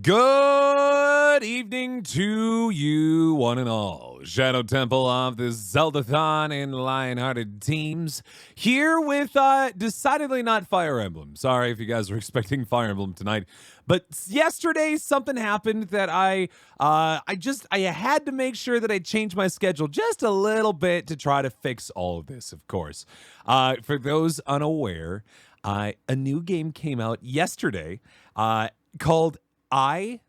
Good evening to you, one and all. Shadow Temple of the Zeldathon and Lionhearted teams here with decidedly not Fire Emblem. Sorry if you guys were expecting Fire Emblem tonight, but yesterday something happened that I had to make sure that I changed my schedule just a little bit to try to fix all of this. Of course, for those unaware, a new game came out yesterday called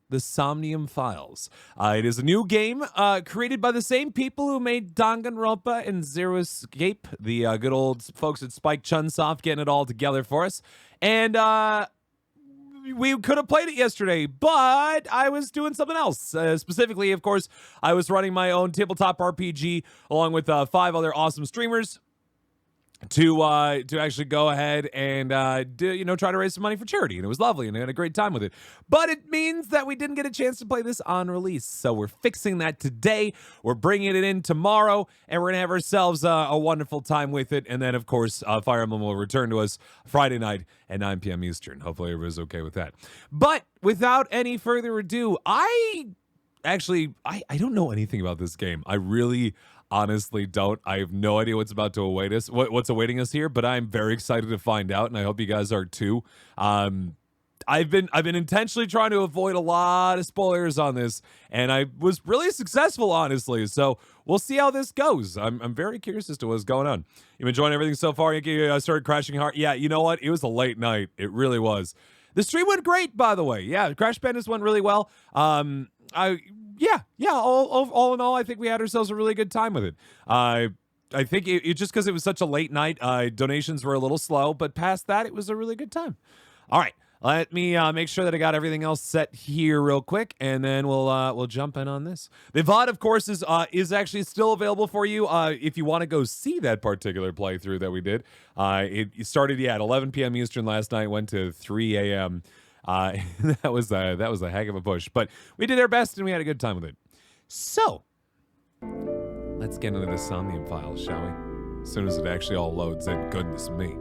the Somnium Files. It is a new game created by the same people who made Danganronpa and Zero Escape, the good old folks at Spike Chunsoft getting it all together for us. And we could have played it yesterday, but I was doing something else. Specifically, of course, I was running my own tabletop RPG along with 5 other awesome streamers to actually go ahead and try to raise some money for charity, and it was lovely, and I had a great time with it. But it means that we didn't get a chance to play this on release, so we're fixing that today. We're bringing it in tomorrow, and we're gonna have ourselves a wonderful time with it. And then, of course, Fire Emblem will return to us Friday night at 9 p.m. Eastern. Hopefully, everybody's okay with that. But without any further ado, I don't know anything about this game. I really honestly don't. I have no idea what's about to await us, what's awaiting us here, but I'm very excited to find out, and I hope you guys are too. I've been intentionally trying to avoid a lot of spoilers on this, and I was really successful, honestly. So we'll see how this goes. I'm very curious as to what's going on. You enjoying everything so far? I started crashing hard. Yeah, you know what? It was a late night. It really was. The stream went great, by the way. Yeah, Crash Bandits went really well. All in all, I think we had ourselves a really good time with it. I think it just because it was such a late night, donations were a little slow, but past that, it was a really good time. All right, let me make sure that I got everything else set here real quick, and then we'll jump in on this. The VOD, of course, is actually still available for you if you want to go see that particular playthrough that we did. It started at 11 p.m. Eastern last night, went to 3 a.m. That was a heck of a push, but we did our best and we had a good time with it. So let's get into the Somnium Files, shall we? As soon as it actually all loads in, goodness me.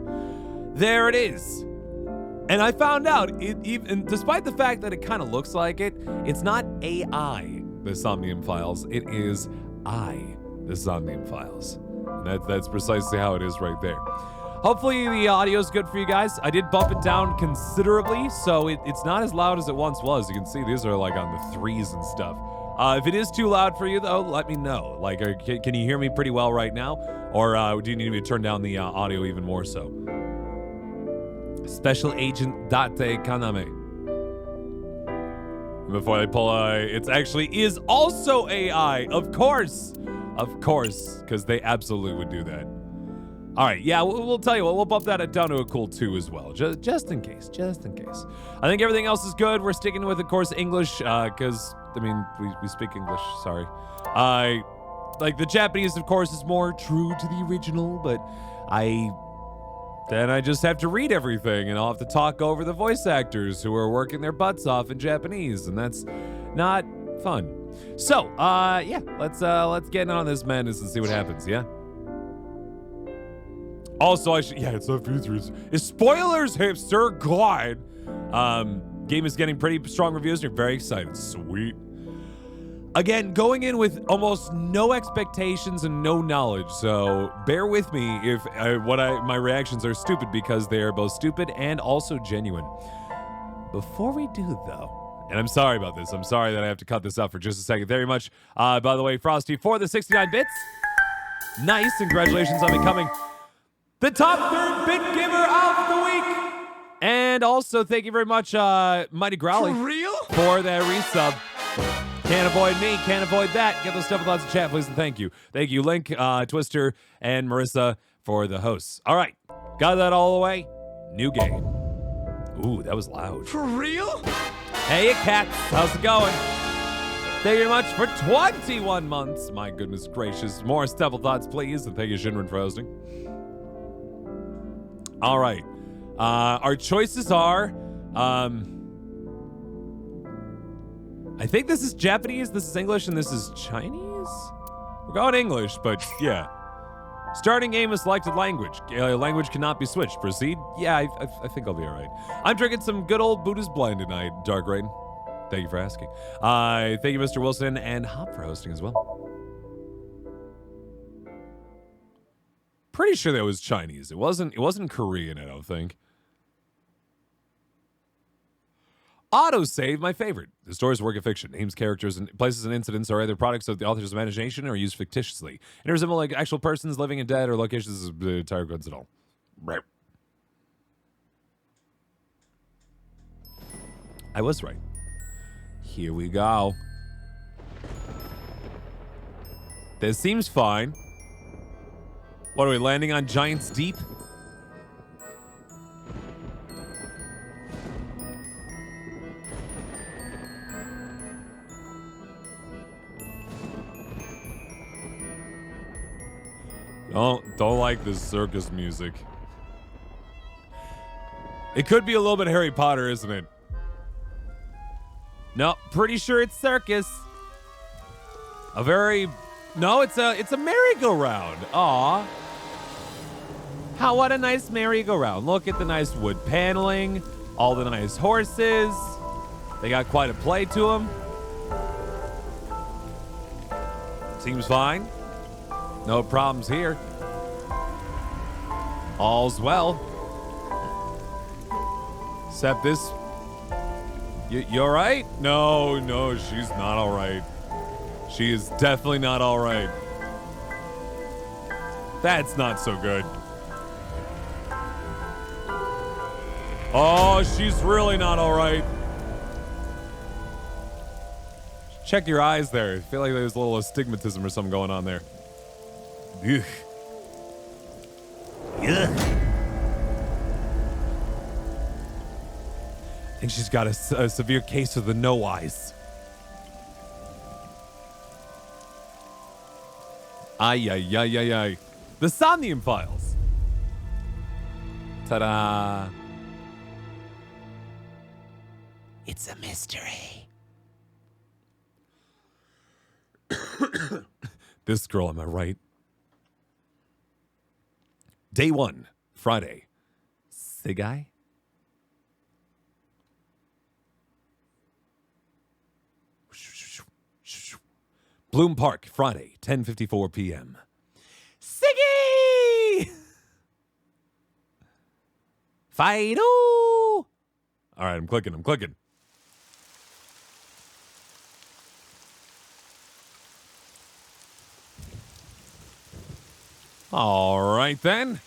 There it is. And I found out, even despite the fact that it kind of looks like it, it's not AI, the Somnium Files. It is the Somnium Files. And that's precisely how it is right there. Hopefully the audio is good for you guys. I did bump it down considerably, so it's not as loud as it once was. You can see these are like on the 3s and stuff. If it is too loud for you, though, let me know. Like, can you hear me pretty well right now? Or do you need me to turn down the audio even more so? Special Agent Date Kaname. Before I pull, it actually is also AI, of course, because they absolutely would do that. All right, yeah, we'll tell you what, we'll bump that down to a cool 2 as well, just in case. I think everything else is good. We're sticking with, of course, English, because, we speak English, sorry. Like, the Japanese, of course, is more true to the original, but then I just have to read everything, and I'll have to talk over the voice actors who are working their butts off in Japanese, and that's not fun. So, let's get in on this madness and see what happens, yeah? Also, it's not futures. Spoilers, hipster, God. Game is getting pretty strong reviews, and you're very excited. Sweet. Again, going in with almost no expectations and no knowledge, so bear with me if my reactions are stupid, because they are both stupid and also genuine. Before we do, though, and I'm sorry about this. I'm sorry that I have to cut this out for just a second. Very much. By the way, Frosty for the 69 bits. Nice. Congratulations on becoming the top 3rd bit giver of the week. And also, thank you very much, Mighty Growly. For real? For that resub. Can't avoid me, can't avoid that. Get those stuff with lots of chat, please, and thank you. Thank you, Link, Twister, and Marissa for the hosts. All right, got that all the way. New game. Ooh, that was loud. For real? Hey, cats, how's it going? Thank you very much for 21 months. My goodness gracious. More Stepple Thoughts, please, and thank you, Shinrin, for hosting. All right, our choices are, I think this is Japanese, this is English, and this is Chinese? We're going English, but yeah. Starting game is selected language. Language cannot be switched. Proceed? Yeah, I think I'll be all right. I'm drinking some good old Buddha's Blend tonight, Dark Rain. Thank you for asking. Thank you, Mr. Wilson, and Hop for hosting as well. Pretty sure that was Chinese. It wasn't Korean, I don't think. Autosave, my favorite. The story's a work of fiction. Names, characters, and places and incidents are either products of the author's imagination or used fictitiously. And resemble like actual persons, living and dead, or locations of the entire coincidental. I was right. Here we go. This seems fine. What are we, landing on Giant's Deep? Don't like this circus music. It could be a little bit Harry Potter, isn't it? No, pretty sure it's circus. No, it's a merry-go-round. Aw. What a nice merry-go-round. Look at the nice wood paneling, all the nice horses. They got quite a play to them. Seems fine. No problems here. All's well. Except this. You all right? No, she's not all right. She is definitely not all right. That's not so good. Oh, she's really not all right. Check your eyes there. I feel like there's a little astigmatism or something going on there. Ugh. Ugh. I think she's got a severe case of the no eyes. Ay. The Somnium Files. Ta-da. It's a mystery. This girl, am I right? Day 1, Friday. Sigai? Bloom Park, Friday, 10:54 p.m. Siggy! Fido! All right, I'm clicking. All right, then.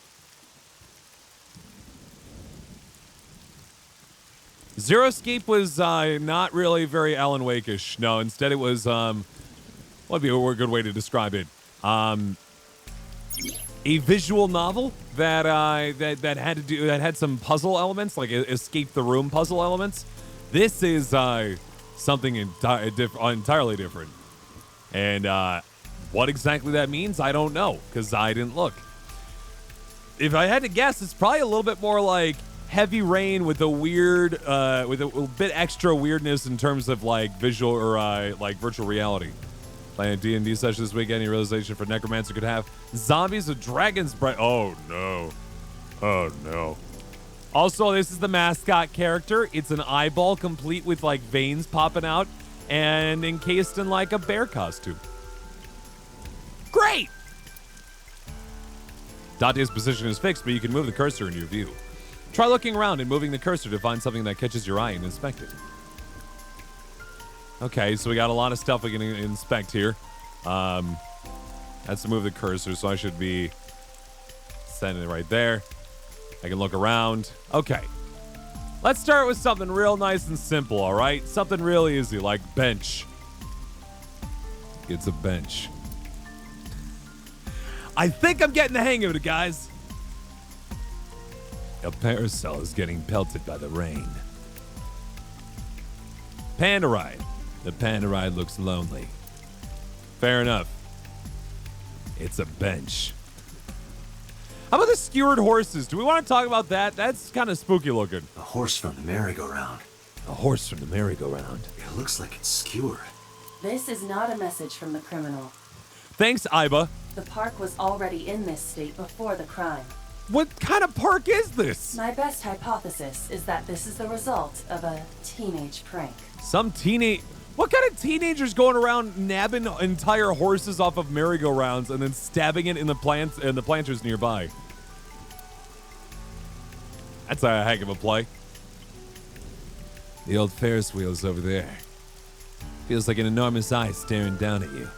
Zero Escape was not really very Alan Wake-ish. No, instead it was, what would be a good way to describe it? A visual novel that had some puzzle elements, like escape the room puzzle elements. This is something entirely different. And what exactly that means, I don't know, because I didn't look. If I had to guess, it's probably a little bit more like Heavy Rain with a weird, with a bit extra weirdness in terms of like visual or like virtual reality. Playing a D&D session this week, any realization for Necromancer could have zombies with dragons bright. Oh no. Also, this is the mascot character. It's an eyeball complete with like veins popping out and encased in like a bear costume. Great! Dante's position is fixed, but you can move the cursor in your view. Try looking around and moving the cursor to find something that catches your eye and inspect it. Okay, so we got a lot of stuff we can inspect here. That's to move the cursor, so I should be sending it right there. I can look around. Okay. Let's start with something real nice and simple, all right? Something real easy, like bench. It's a bench. I think I'm getting the hang of it, guys. A parasol is getting pelted by the rain. Panda ride. The panda ride looks lonely. Fair enough. It's a bench. How about the skewered horses? Do we want to talk about that? That's kind of spooky looking. A horse from the merry-go-round. A horse from the merry-go-round. It looks like it's skewered. This is not a message from the criminal. Thanks, Iba. The park was already in this state before the crime. What kind of park is this? My best hypothesis is that this is the result of a teenage prank. What kind of teenagers going around nabbing entire horses off of merry-go-rounds and then stabbing it in the plants and the planters nearby? That's a heck of a play. The old Ferris wheel's over there. Feels like an enormous eye staring down at you.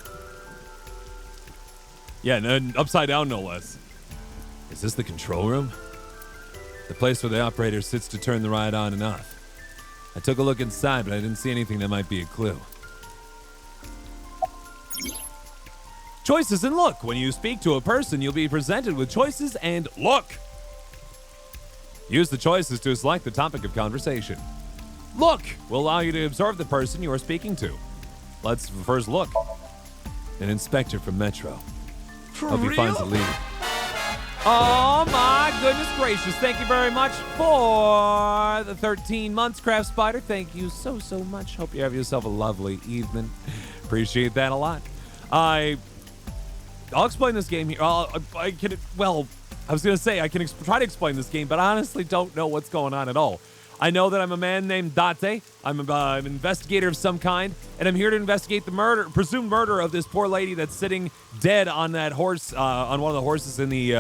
Yeah, and upside down no less. Is this the control room? The place where the operator sits to turn the ride on and off. I took a look inside, but I didn't see anything that might be a clue. Choices and look. When you speak to a person, you'll be presented with choices and look. Use the choices to select the topic of conversation. Look will allow you to observe the person you are speaking to. Let's first look. An inspector from Metro. Hope he finds a lead. Oh my goodness gracious. Thank you very much for the 13 months, Craft Spider. Thank you so much. Hope you have yourself a lovely evening. Appreciate that a lot. I'll explain this game here. I was going to say I can try to explain this game, but I honestly don't know what's going on at all. I know that I'm a man named Date. I'm an investigator of some kind, and I'm here to investigate the presumed murder of this poor lady that's sitting dead on that horse, on one of the horses in the,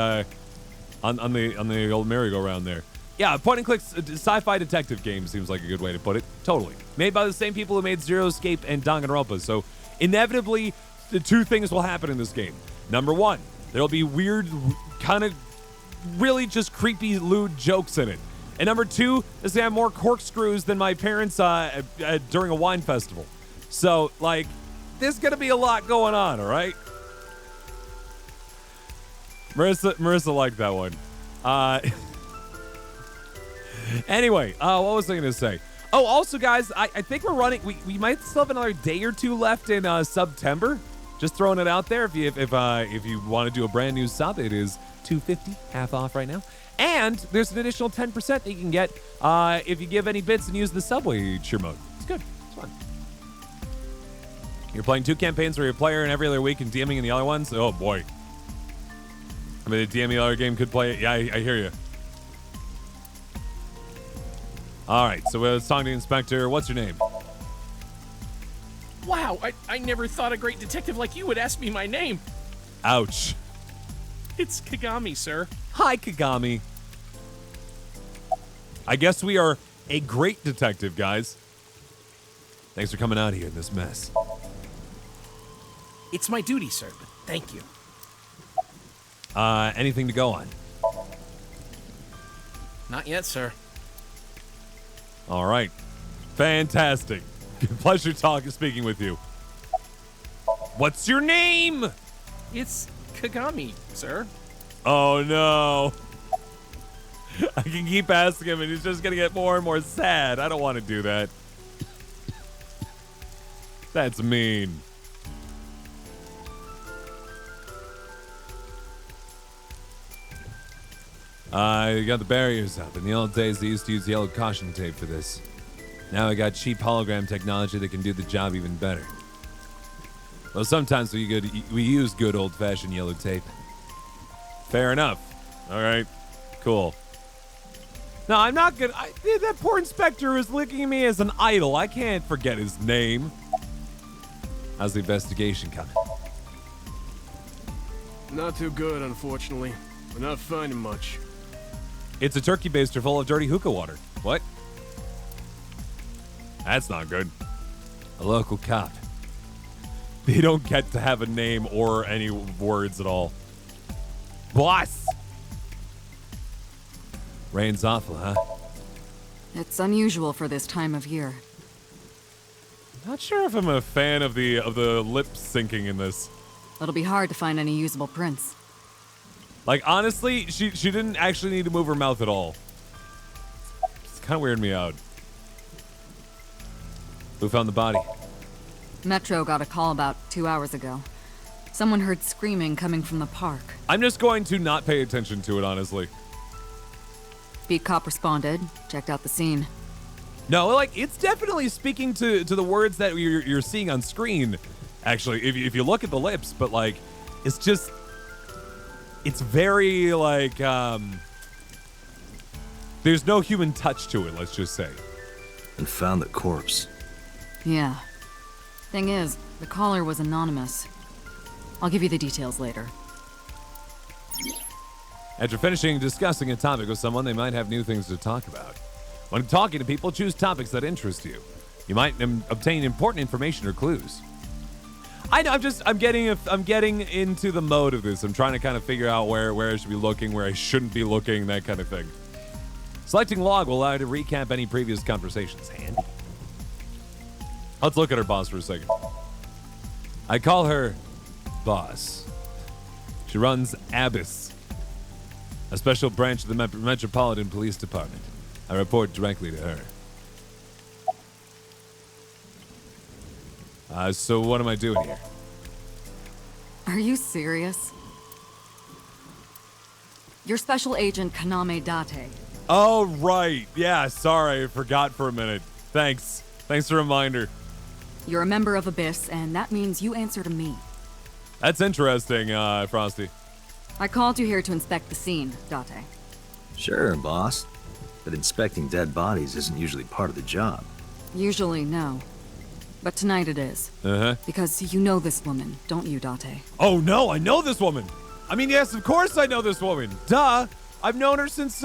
on the old merry-go-round there. Yeah, point and click sci-fi detective game seems like a good way to put it. Totally. Made by the same people who made Zero Escape and Danganronpa, so inevitably the two things will happen in this game. Number one, there'll be weird, kind of really just creepy, lewd jokes in it. And number two, is they have more corkscrews than my parents during a wine festival. So, like, there's going to be a lot going on, all right? Marissa liked that one. Anyway, what was I going to say? Oh, also, guys, I think we're running. We might still have another day or two left in September. Just throwing it out there. If you want to do a brand new sub, it is $2.50, half off right now. And there's an additional 10% that you can get if you give any bits and use the subway cheer mode. It's good. It's fun. You're playing two campaigns where you're a player in every other week and DMing in the other ones. Oh, boy. I mean, the DM the other game could play it. Yeah, I hear you. All right, so let's talk to the inspector. What's your name? Wow, I never thought a great detective like you would ask me my name. Ouch. It's Kagami, sir. Hi, Kagami. I guess we are a great detective, guys. Thanks for coming out here in this mess. It's my duty, sir, but thank you. Anything to go on? Not yet, sir. All right. Fantastic. Pleasure speaking with you. What's your name? It's Kagami, sir. Oh, no. I can keep asking him, and he's just going to get more and more sad. I don't want to do that. That's mean. You got the barriers up. In the old days, they used to use yellow caution tape for this. Now I got cheap hologram technology that can do the job even better. Well, sometimes we use good old-fashioned yellow tape. Fair enough. All right. Cool. No, I'm not gonna. That poor inspector is looking at me as an idol. I can't forget his name. How's the investigation coming? Not too good, unfortunately. We're not finding much. It's a turkey baster full of dirty hookah water. What? That's not good. A local cop. They don't get to have a name or any words at all. Boss! Rain's awful, huh? It's unusual for this time of year. Not sure if I'm a fan of the lip syncing in this. It'll be hard to find any usable prints. Like, honestly, she didn't actually need to move her mouth at all. It's kind of weirding me out. Who found the body? Metro got a call about 2 hours ago. Someone heard screaming coming from the park. I'm just going to not pay attention to it, honestly. Beat cop responded, checked out the scene. No, like, it's definitely speaking to the words that you're seeing on screen, actually, if you look at the lips, but, like, it's just... it's very like there's no human touch to it, let's just say. And found the corpse. Yeah. Thing is, the caller was anonymous. I'll give you the details later. After finishing discussing a topic with someone, they might have new things to talk about. When talking to people, choose topics that interest you. You might obtain important information or clues. I know. I'm getting into the mode of this. I'm trying to kind of figure out where I should be looking, where I shouldn't be looking, that kind of thing. Selecting log will allow you to recap any previous conversations. Handy. Let's look at her boss for a second. I call her Boss. She runs Abyss, a special branch of the Metropolitan Police Department. I report directly to her. So what am I doing here? Are you serious? You're Special Agent Kaname Date. Oh, right. Yeah, sorry. I forgot for a minute. Thanks. Thanks for the reminder. You're a member of Abyss, and that means you answer to me. That's interesting, Frosty. I called you here to inspect the scene, Date. Sure, boss. But inspecting dead bodies isn't usually part of the job. Usually, no. But tonight it is. Uh-huh. Because you know this woman, don't you, Date? Oh, no, I know this woman. I mean, yes, of course I know this woman. Duh. I've known her since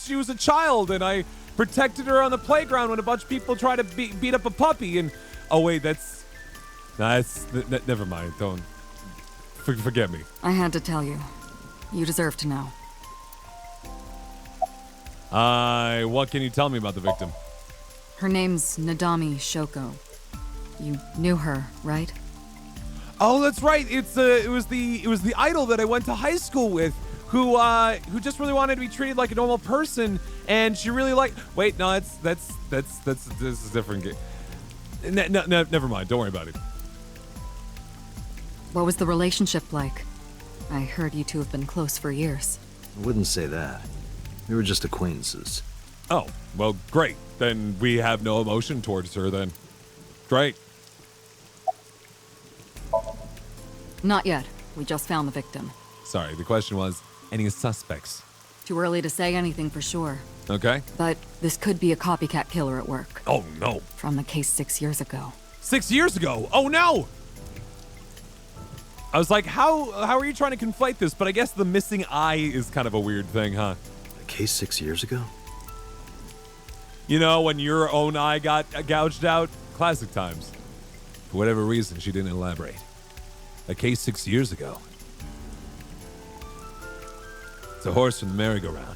she was a child, and I protected her on the playground when a bunch of people tried to beat up a puppy, and... Oh, wait, never mind. Don't... Forget me. I had to tell you. You deserve to know. What can you tell me about the victim? Her name's Nadami Shoko. You knew her, right? Oh, that's right. It was the idol that I went to high school with, who just really wanted to be treated like a normal person, and she really liked. Wait, no, this is different. Never mind. Don't worry about it. What was the relationship like? I heard you two have been close for years. I wouldn't say that. We were just acquaintances. Oh, well, great. Then we have no emotion towards her then. Great. Not yet. We just found the victim. Sorry, the question was, any suspects? Too early to say anything for sure. Okay. But this could be a copycat killer at work. Oh, no. From the case 6 years ago. 6 years ago? Oh, no! I was like, how are you trying to conflate this? But I guess the missing eye is kind of a weird thing, huh? A case 6 years ago? You know, when your own eye got gouged out? Classic times. For whatever reason, she didn't elaborate. A case 6 years ago. It's a horse from the merry-go-round.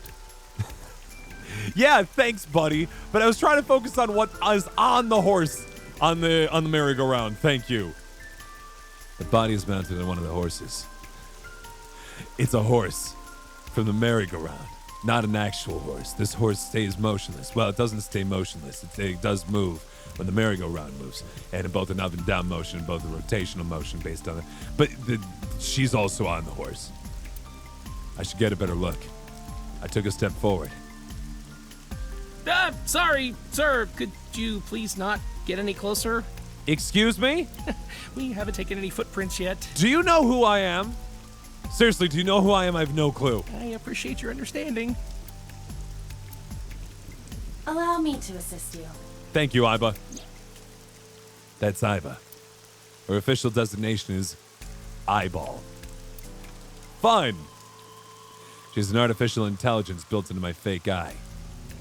Yeah, thanks, buddy. But I was trying to focus on what is on the horse on the merry-go-round. Thank you. The body is mounted on one of the horses. It's a horse from the merry-go-round, not an actual horse. This horse stays motionless. Well, it doesn't stay motionless. It does move when the merry-go-round moves, and in both an up and down motion, and both a rotational motion based on it. But she's also on the horse. I should get a better look. I took a step forward. Sorry, sir. Could you please not get any closer? Excuse me? We haven't taken any footprints yet. Do you know who I am? Seriously, do you know who I am? I have no clue. I appreciate your understanding. Allow me to assist you. Thank you, Iba. That's Iba. Her official designation is Eyeball. Fun! She's an artificial intelligence built into my fake eye.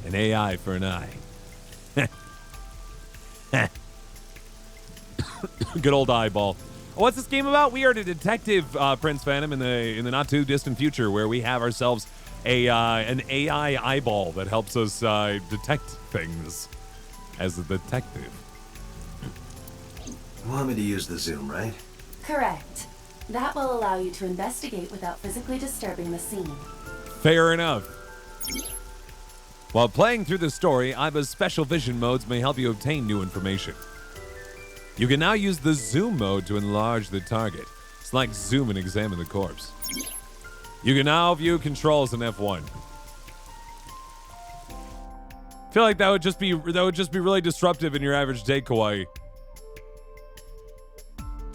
An AI for an eye. Good old Eyeball. What's this game about? We are the detective, Prince Phantom, in the not too distant future, where we have ourselves an AI eyeball that helps us detect things as a detective. You want me to use the zoom, right? Correct. That will allow you to investigate without physically disturbing the scene. Fair enough. While playing through the story, Iba's special vision modes may help you obtain new information. You can now use the zoom mode to enlarge the target. Select zoom and examine the corpse. You can now view controls in F1. I feel like that would just be really disruptive in your average day, Kawaii.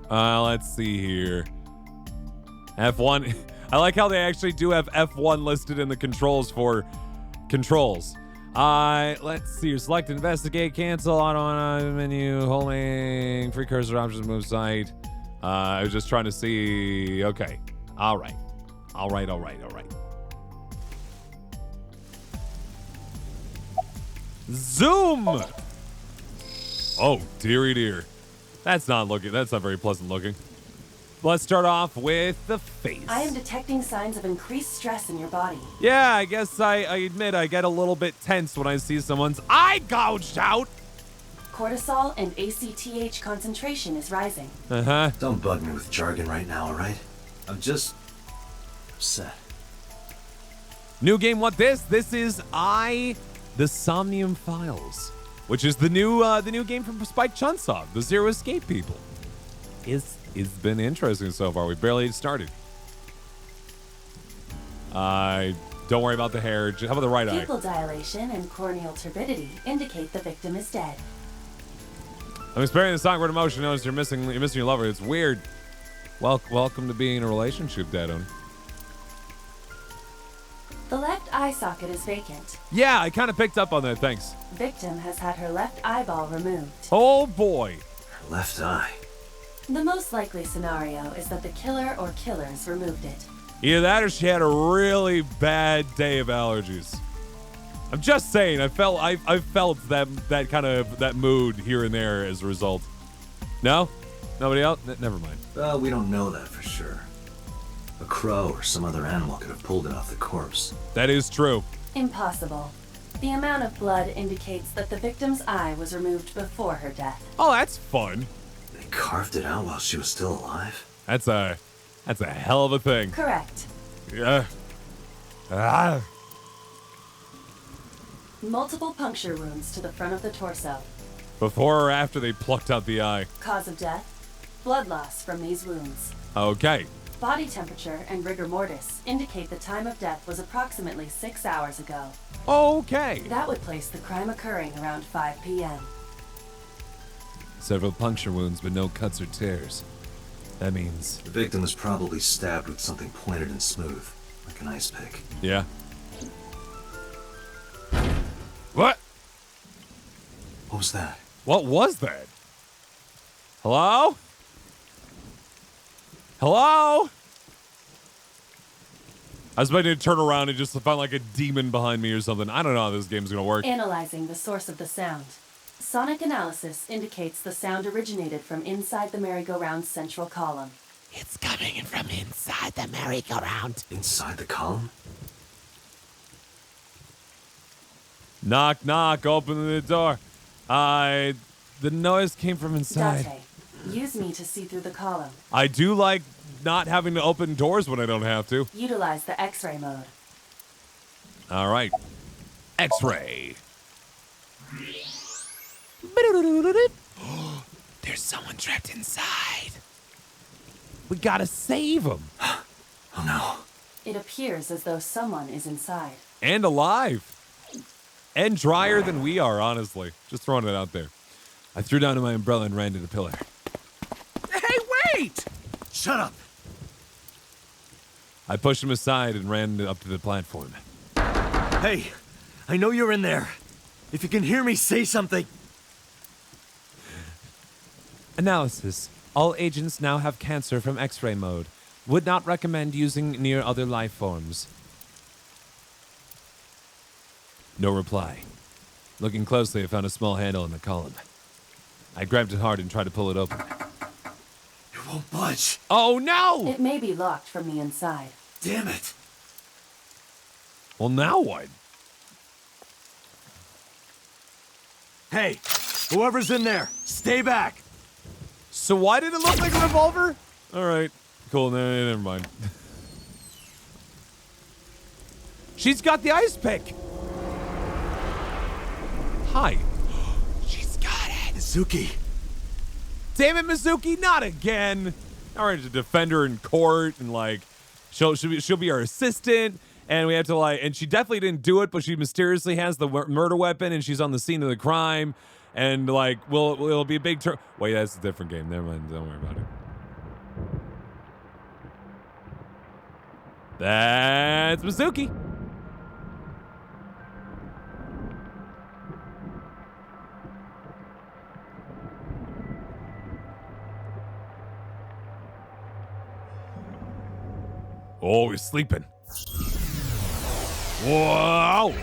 Let's see here. F1. I like how they actually do have F1 listed in the controls for controls. Let's see. Select investigate, cancel, auto menu, holding free cursor options, move site. I was just trying to see. Okay. All right. Zoom. Oh, dearie dear. That's not very pleasant looking. Let's start off with the face. I am detecting signs of increased stress in your body. Yeah, I guess I admit I get a little bit tense when I see someone's eye gouged out. Cortisol and ACTH concentration is rising. Uh-huh. Don't bug me with jargon right now, alright? I'm just upset. New game, what this? This is the Somnium Files, which is the new game from Spike Chunsoft, the Zero Escape people. It's been interesting so far. We barely started. Don't worry about the hair. How about the right eye? Pupil dilation and corneal turbidity indicate the victim is dead. I'm experiencing this awkward emotion. Notice you're missing your lover. It's weird. Welcome to being in a relationship, Dad. The left eye socket is vacant. Yeah, I kind of picked up on that. Thanks. Victim has had her left eyeball removed. Oh boy. Her left eye. The most likely scenario is that the killer or killers removed it. Either that or she had a really bad day of allergies. I'm just saying, I felt that kind of mood here and there as a result. No? Nobody else? Never mind. Well, we don't know that for sure. A crow or some other animal could have pulled it off the corpse. That is true. Impossible. The amount of blood indicates that the victim's eye was removed before her death. Oh, that's fun. They carved it out while she was still alive? That's a hell of a thing. Correct. Yeah. Multiple puncture wounds to the front of the torso. Before or after they plucked out the eye? Cause of death? Blood loss from these wounds. Okay. Body temperature and rigor mortis indicate the time of death was approximately 6 hours ago. Okay. That would place the crime occurring around 5 p.m. Several puncture wounds, but no cuts or tears. That means... The victim was probably stabbed with something pointed and smooth, like an ice pick. Yeah. What? What was that? What was that? Hello? Hello? I was about to turn around and just find like a demon behind me or something. I don't know how this game's gonna work. Analyzing the source of the sound. Sonic analysis indicates the sound originated from inside the merry-go-round's central column. It's coming from inside the merry-go-round. Inside the column? Knock, knock, open the door. The noise came from inside. Dante, use me to see through the column. I do like not having to open doors when I don't have to. Utilize the X-ray mode. All right. X-ray. There's someone trapped inside. We gotta save him. Oh no. It appears as though someone is inside. And alive. And drier than we are, honestly. Just throwing it out there. I threw down my umbrella and ran to the pillar. Hey, wait! Shut up! I pushed him aside and ran up to the platform. Hey, I know you're in there. If you can hear me, say something. Analysis. All agents now have cancer from X-ray mode. Would not recommend using near other life forms. No reply. Looking closely, I found a small handle in the column. I grabbed it hard and tried to pull it open. It won't budge. Oh no! It may be locked from the inside. Damn it. Well, now what? Hey, whoever's in there, stay back. So why did it look like a revolver? All right, cool. No, never mind. She's got the ice pick. Hi. She's got it. Mizuki. Damn it, Mizuki, not again. All right, to defend her in court and like, she'll be our assistant, and we have to like, and she definitely didn't do it, but she mysteriously has the murder weapon, and she's on the scene of the crime, and like, it'll be a big turn. Wait, that's a different game. Never mind. Don't worry about it. That's Mizuki. Oh, he's sleeping. Wow.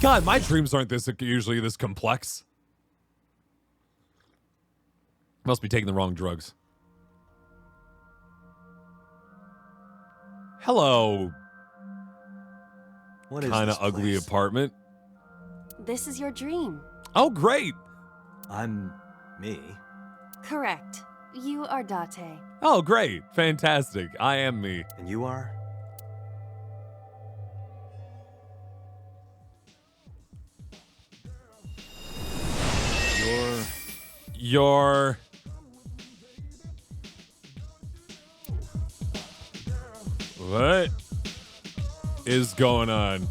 God, my dreams aren't usually this complex. Must be taking the wrong drugs. Hello. What is Kind this of ugly place? apartment. This is your dream. Oh, great. I'm me. Correct. You are Date. Oh, great. Fantastic. I am me. And you are? Your what is going on?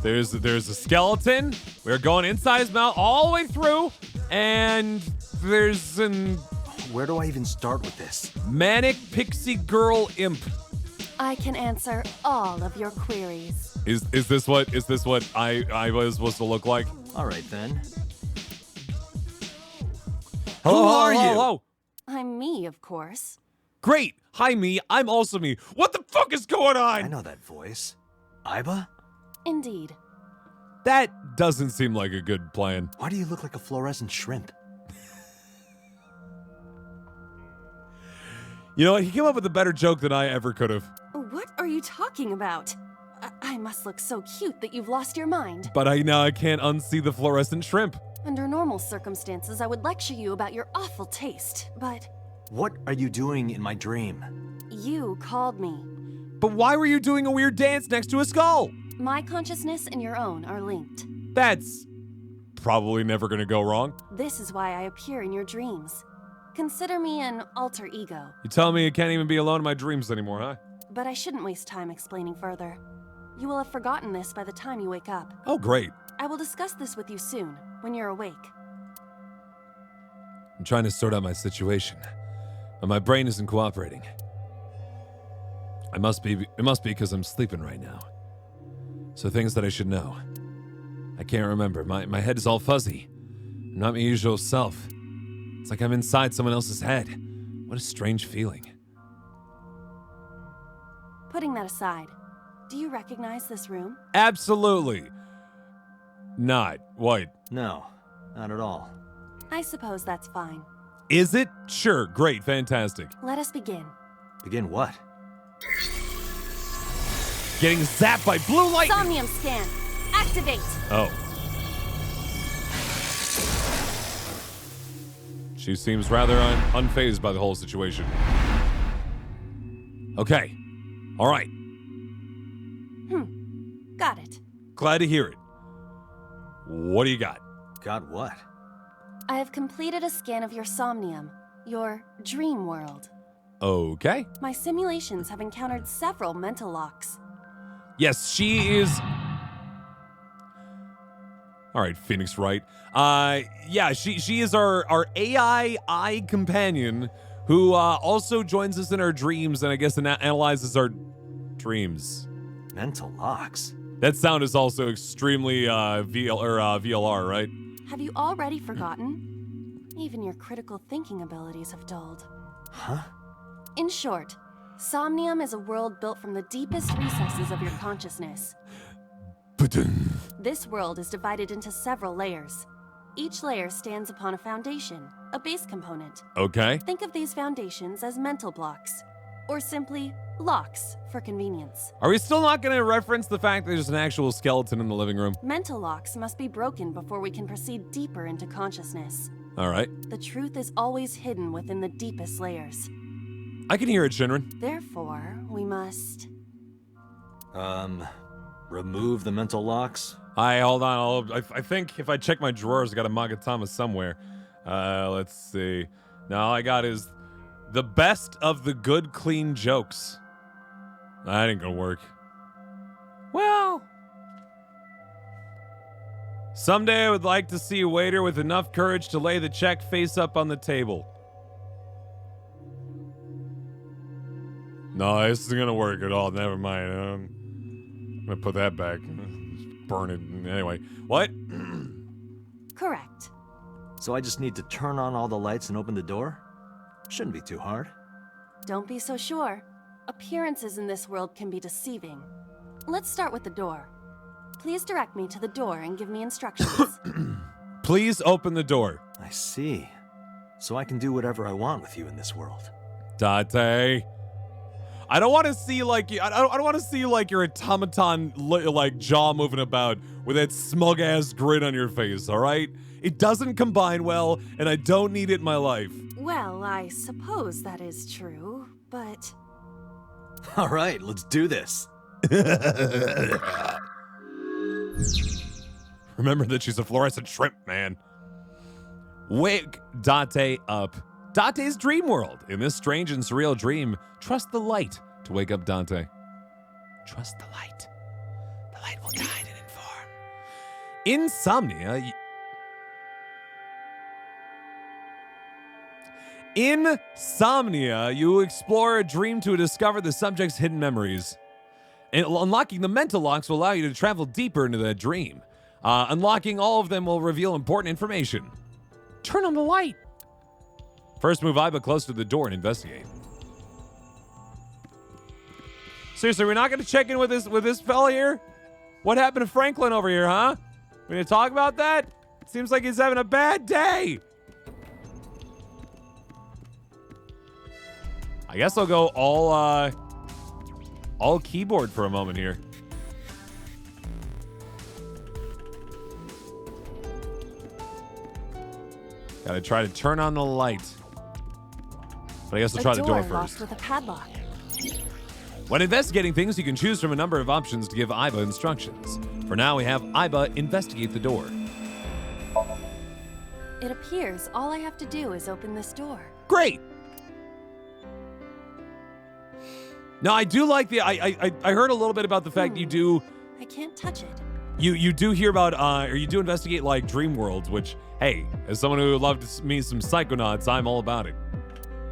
There's a skeleton. We're going inside his mouth all the way through, and there's an Where do I even start with this? manic pixie girl imp. I can answer all of your queries. Is this what I was supposed to look like? All right then. Hello, Who are you? Hello. I'm me, of course. Great. Hi, me. I'm also me. What the fuck is going on? I know that voice. Iba? Indeed. That doesn't seem like a good plan. Why do you look like a fluorescent shrimp? You know what? He came up with a better joke than I ever could have. What are you talking about? I must look so cute that you've lost your mind. But I can't unsee the fluorescent shrimp. Under normal circumstances, I would lecture you about your awful taste, but What are you doing in my dream? you called me. But why were you doing a weird dance next to a skull? My consciousness and your own are linked. That's probably never gonna go wrong. This is why I appear in your dreams. Consider me an alter ego, You tell me you can't even be alone in my dreams anymore, huh? but I shouldn't waste time explaining further. You will have forgotten this by the time you wake up. Oh, great. I will discuss this with you soon, when you're awake. I'm trying to sort out my situation, but my brain isn't cooperating. It must be because I'm sleeping right now. So things that I should know. I can't remember. My head is all fuzzy. I'm not my usual self. It's like I'm inside someone else's head. What a strange feeling. Putting that aside, do you recognize this room? Absolutely not. What? No, not at all. I suppose that's fine. Is it? Sure. Great. Fantastic. Let us begin. Begin what? Getting zapped by blue lightning. Somnium scan. Activate. Oh. She seems rather unfazed by the whole situation. Okay. All right. Got it. Glad to hear it. What do you got? Got what? I have completed a scan of your Somnium, your dream world. Okay. My simulations have encountered several mental locks. Yes, she is. All right, Phoenix Wright. Yeah, she is our AI eye companion who also joins us in our dreams and I guess analyzes our dreams. Mental locks. That sound is also extremely VLR, right? Have you already forgotten? Even your critical thinking abilities have dulled. Huh? In short, Somnium is a world built from the deepest recesses of your consciousness. Ba-dum. This world is divided into several layers. Each layer stands upon a foundation, a base component. Okay. Think of these foundations as mental blocks, or simply locks for convenience. Are we still not going to reference the fact that there's an actual skeleton in the living room? Mental locks must be broken before we can proceed deeper into consciousness. All right. The truth is always hidden within the deepest layers. I can hear it, Shinran. Therefore, we must... Remove the mental locks? Hold on. I think if I check my drawers, I got a Magatama somewhere. Let's see. No, all I got is the best of the good, clean jokes. That ain't gonna work. Well, someday I would like to see a waiter with enough courage to lay the check face up on the table. No, this isn't gonna work at all. Never mind. I'm gonna put that back. Burn it. Anyway, what? Correct. So I just need to turn on all the lights and open the door? Shouldn't be too hard. Don't be so sure. Appearances in this world can be deceiving. Let's start with the door. Please direct me to the door and give me instructions. Please open the door. I see. So I can do whatever I want with you in this world. Date. I don't want to see like I don't want to see like your automaton like jaw moving about with that smug ass grin on your face. All right, it doesn't combine well, and I don't need it in my life. Well, I suppose that is true, but... All right, let's do this. Remember that she's a fluorescent shrimp, man. Wake Date up. Date's dream world. In this strange and surreal dream, trust the light to wake up Date. Trust the light. The light will guide and inform. In Somnia, you explore a dream to discover the subject's hidden memories. And unlocking the mental locks will allow you to travel deeper into that dream. Unlocking all of them will reveal important information. Turn on the light. First, move Iba close to the door and investigate. Seriously, we're not going to check in with this fella here? What happened to Franklin over here, huh? We going to talk about that? Seems like he's having a bad day. I guess I'll go all keyboard for a moment here. Gotta try to turn on the light. But I guess I'll try the door locked first. with a padlock. When investigating things, you can choose from a number of options to give Iba instructions. For now, we have Iba investigate the door. It appears all I have to do is open this door. Great! Now, I do like the... I heard a little bit about the fact you do... I can't touch it. You do hear about, or you do investigate, like, dream worlds, which, hey, as someone who loved me some Psychonauts, I'm all about it.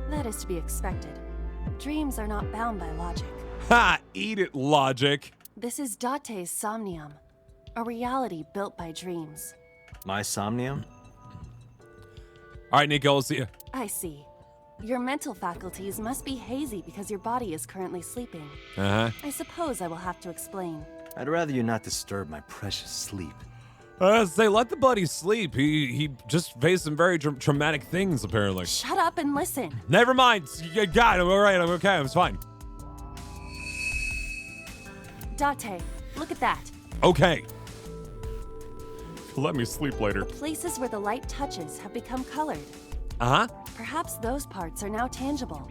That is to be expected. Dreams are not bound by logic. Ha! Eat it, logic! This is Date's Somnium, a reality built by dreams. My Somnium? All right, Nico, I'll see you. I see. Your mental faculties must be hazy because your body is currently sleeping. Uh-huh. I suppose I will have to explain. I'd rather you not disturb my precious sleep. Say, let the buddy sleep. He just faced some very traumatic things, apparently. Shut up and listen. Never mind. You got it. I'm all right. I'm okay. I'm fine. Date, look at that. Okay. Let me sleep later. The places where the light touches have become colored. Uh-huh. Perhaps those parts are now tangible.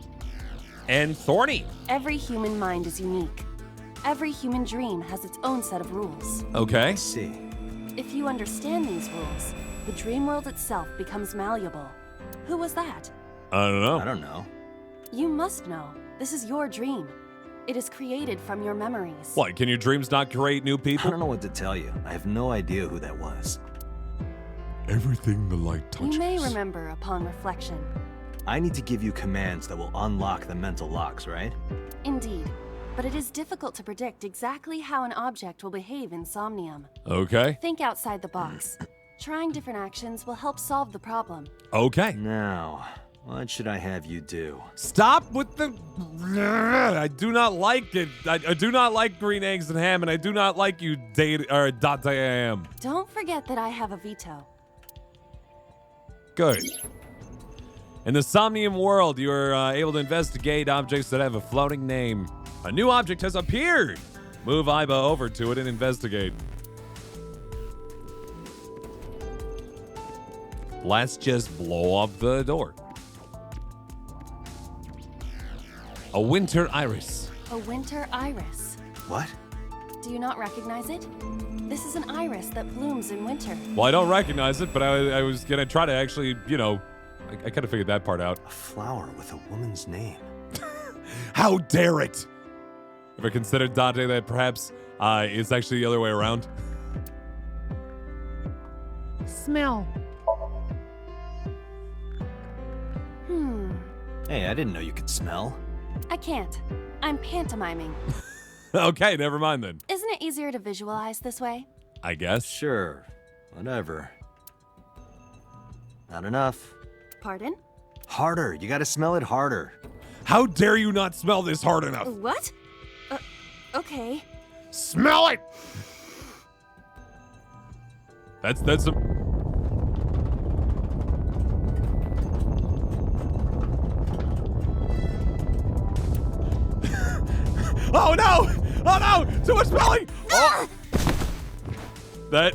And thorny. Every human mind is unique. Every human dream has its own set of rules. Okay. I see. If you understand these rules, the dream world itself becomes malleable. Who was that? I don't know. I don't know. You must know. This is your dream. It is created from your memories. What, can your dreams not create new I people? don't know what to tell you. I have no idea who that was. Everything the light touches. You may remember upon reflection. I need to give you commands that will unlock the mental locks, right? Indeed. But it is difficult to predict exactly how an object will behave in Somnium. Okay. Think outside the box. Trying different actions will help solve the problem. Okay. Now, what should I have you do? Stop with the... I do not like it. I do not like green eggs and ham, and I do not like you, Date am. Don't forget that I have a veto. Good. In the Somnium world, you are able to investigate objects that have a floating name. A new object has appeared. Move Iba over to it and investigate. Let's just blow off the door. A winter iris. A winter iris. What? Do you not recognize it? This is an iris that blooms in winter. Well, I don't recognize it, but I was going to try to actually, I kind of figured that part out. A flower with a woman's name. How dare it! If I considered Dante that perhaps it's actually the other way around. Smell. Hey, I didn't know you could smell. I can't. I'm pantomiming. Okay, never mind then. Isn't it easier to visualize this way? I guess. Sure, whatever. Not enough. Pardon? Harder, you gotta smell it harder. How dare you not smell this hard enough? What? Okay. Smell it! That's a... Oh no! Oh no! Too much smelling! Oh! That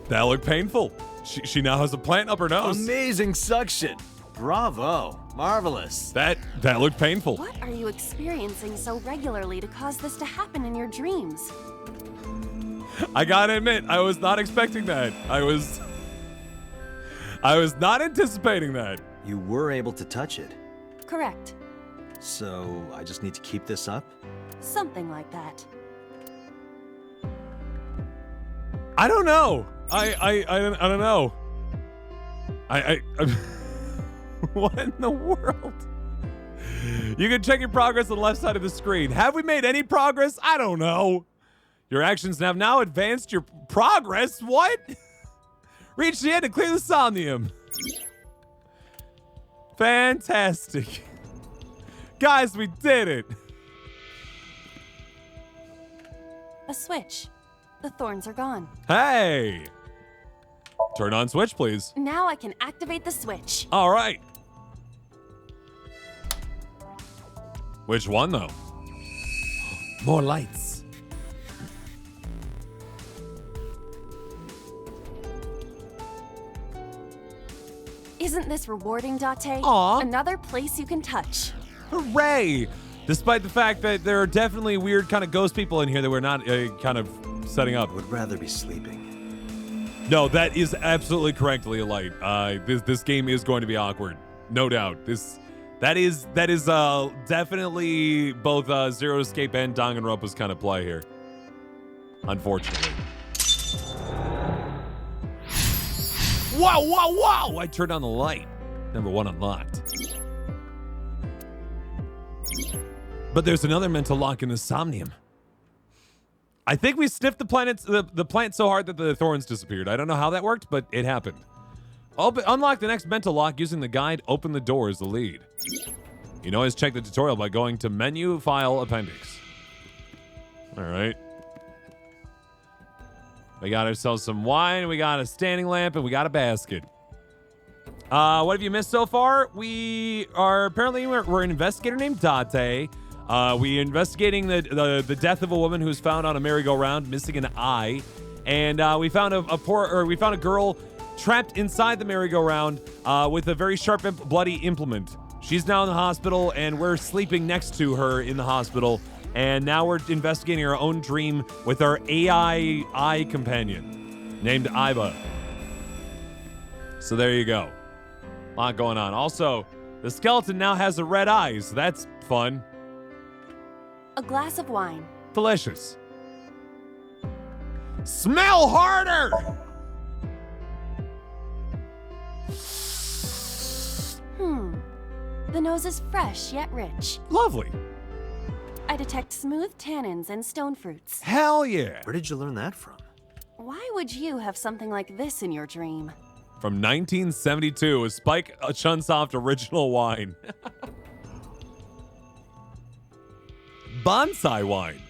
looked painful. She now has a plant up her nose. Amazing suction. Bravo. Marvelous. That looked painful. What are you experiencing so regularly to cause this to happen in your dreams? I gotta admit, I was not expecting that. I was not anticipating that. You were able to touch it. Correct. So I just need to keep this up? Something like that. I don't know. I don't know. I what in the world? You can check your progress on the left side of the screen. Have we made any progress? I don't know. Your actions have now advanced your progress. What? Reach the end to clear the Somnium. Fantastic. Guys, we did it. A switch. The thorns are gone. Hey. Turn on switch, please. Now I can activate the switch. All right. Which one, though? More lights. Isn't this rewarding, Date? Aw. Another place you can touch. Hooray! Despite the fact that there are definitely weird kind of ghost people in here that we're not kind of setting up. I would rather be sleeping. No, that is absolutely correct, Leolite. This game is going to be awkward, no doubt. That is definitely both Zero Escape and Danganronpa's kind of play here. Unfortunately. Whoa, whoa, whoa! I turned on the light. Number 1 unlocked. But there's another mental lock in the Somnium. I think we sniffed the plant so hard that the thorns disappeared. I don't know how that worked, but it happened. Unlock the next mental lock using the guide. Open the door is the lead. You can always check the tutorial by going to menu, file, appendix. All right. We got ourselves some wine. We got a standing lamp, and we got a basket. What have you missed so far? We're an investigator named Date. We're investigating the death of a woman who's found on a merry-go-round, missing an eye, and we found a girl trapped inside the merry-go-round with a very sharp, bloody implement. She's now in the hospital, and we're sleeping next to her in the hospital. And now we're investigating our own dream with our AI eye companion named Iba. So there you go. A lot going on. Also, the skeleton now has a red eye, so that's fun. A glass of wine. Delicious. Smell harder! The nose is fresh yet rich. Lovely. I detect smooth tannins and stone fruits. Hell yeah. Where did you learn that from? Why would you have something like this in your dream? From 1972, a Spike Chunsoft original wine. Bonsai wine.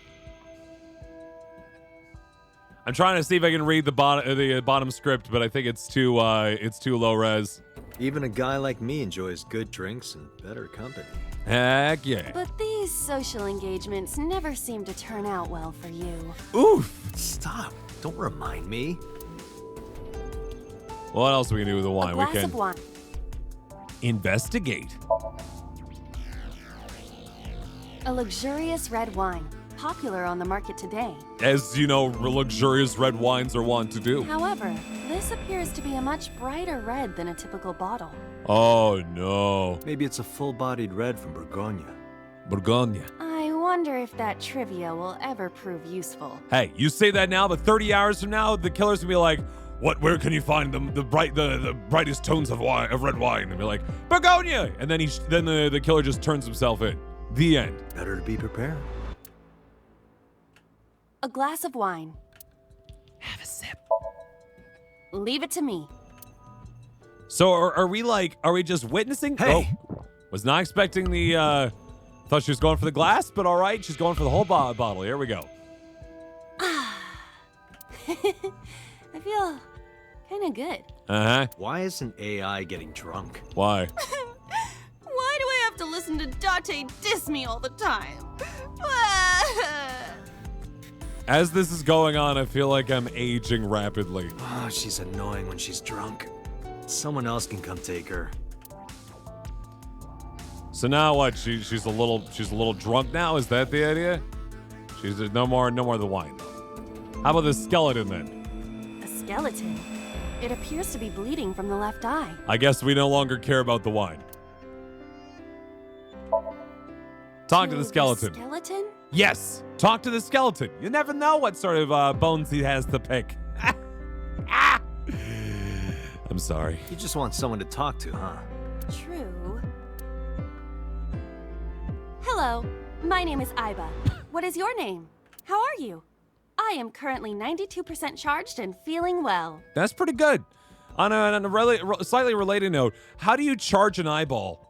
I'm trying to see if I can read the bottom script, but I think it's too low res. Even a guy like me enjoys good drinks and better company. Heck yeah. But these social engagements never seem to turn out well for you. Oof. Stop. Don't remind me. What else are we gonna do with the wine? A glass We can of wine. investigate. A luxurious red wine, popular on the market today. As you know, luxurious red wines are wont to do. However, this appears to be a much brighter red than a typical bottle. Oh no. Maybe it's a full-bodied red from Bourgogne. Bourgogne. I wonder if that trivia will ever prove useful. Hey, you say that now, but 30 hours from now, the killer's gonna be like, Where can you find the brightest tones of red wine? And be like, Begonia! And then the killer just turns himself in. The end. Better to be prepared. A glass of wine. Have a sip. Leave it to me. So are we just witnessing? Hey! Oh, was not expecting the, thought she was going for the glass, but all right, she's going for the whole bottle. Here we go. I feel kind of good. Uh-huh. Why isn't AI getting drunk? Why? Why do I have to listen to Date diss me all the time? As this is going on, I feel like I'm aging rapidly. Oh, she's annoying when she's drunk. Someone else can come take her. So now what? She's a little drunk now. Is that the idea? She's no more of the wine. How about the skeleton then? A skeleton? It appears to be bleeding from the left eye. I guess we no longer care about the wine. Talk to the skeleton. Skeleton? Yes, talk to the skeleton. You never know what sort of bones he has to pick. I'm sorry. You just want someone to talk to, huh? True. Hello, my name is Iba. What is your name? How are you? I am currently 92% charged and feeling well. That's pretty good. On a slightly related note, how do you charge an eyeball?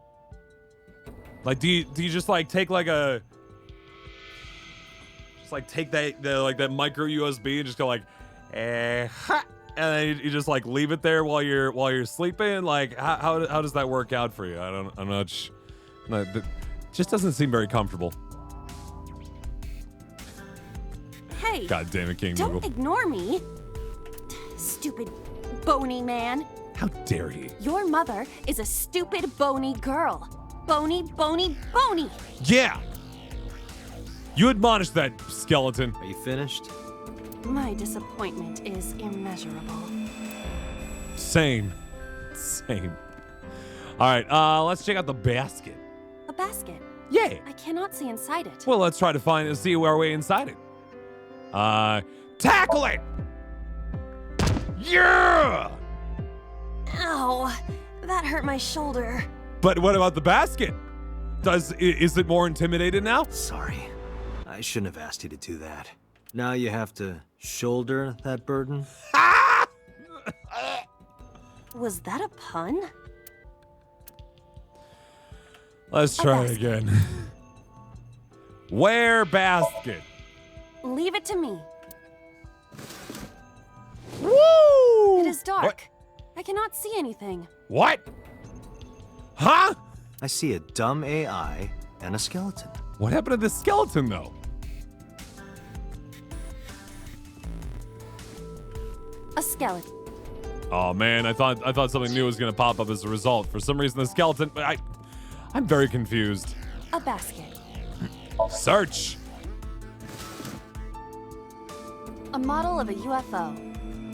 Like, do you just like take like a, just like take that micro USB and just go like, ha, and then you just like leave it there while you're sleeping? Like, how does that work out for you? I'm not. It just doesn't seem very comfortable. Hey, God damn it, King don't Google. ignore me. Stupid bony man. How dare he? Your mother is a stupid bony girl. Bony, bony, bony. Yeah. You admonish that skeleton. Are you finished? My disappointment is immeasurable. Same. All right, let's check out the basket. A basket. Yeah. I cannot see inside it. Well, let's try to see our way inside it. Tackle it! Yeah! Ow, that hurt my shoulder. But what about the basket? Is it more intimidated now? Sorry. I shouldn't have asked you to do that. Now you have to shoulder that burden? Was that a pun? Let's try it again. Where basket? Leave it to me. Woo! It is dark. What? I cannot see anything. What? Huh? I see a dumb AI and a skeleton. What happened to the skeleton, though? A skeleton. Oh man, I thought something new was gonna pop up as a result. For some reason, the skeleton. I'm very confused. A basket. Search. A model of a UFO.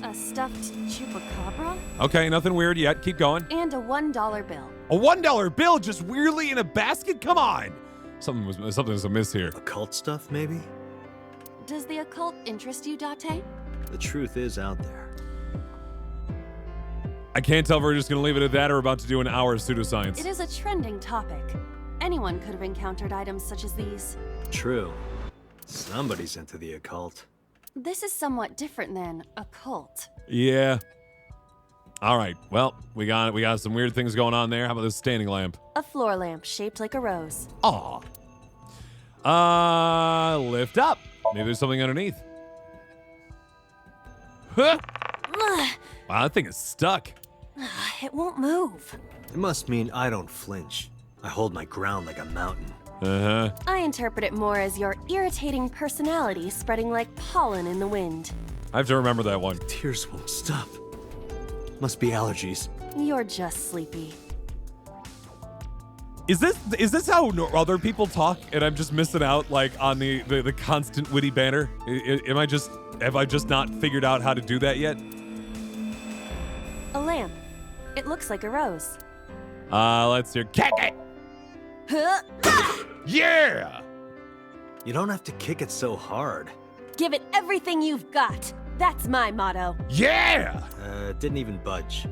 A stuffed chupacabra. Okay, nothing weird yet. Keep going. And a $1 bill. A $1 bill just weirdly in a basket? Come on. Something was amiss here. Occult stuff, maybe? Does the occult interest you, Date? The truth is out there. I can't tell if we're just gonna leave it at that or about to do an hour of pseudoscience. It is a trending topic. Anyone could have encountered items such as these. True. Somebody's into the occult. This is somewhat different than a cult. Yeah. All right. Well, we got some weird things going on there. How about this standing lamp? A floor lamp shaped like a rose. Aw. Lift up. Maybe there's something underneath. Huh? Ugh, Wow, that thing is stuck. it won't move. It must mean I don't flinch. I hold my ground like a mountain. Uh-huh. I interpret it more as your irritating personality spreading like pollen in the wind. I have to remember that one. Tears won't stop. Must be allergies. You're just sleepy. Is this how other people talk and I'm just missing out like on the constant witty banter? Have I just not figured out how to do that yet? A lamp. It looks like a rose. Let's hear kick it. Huh? Yeah. You don't have to kick it so hard. Give it everything you've got. That's my motto. Yeah. Didn't even budge.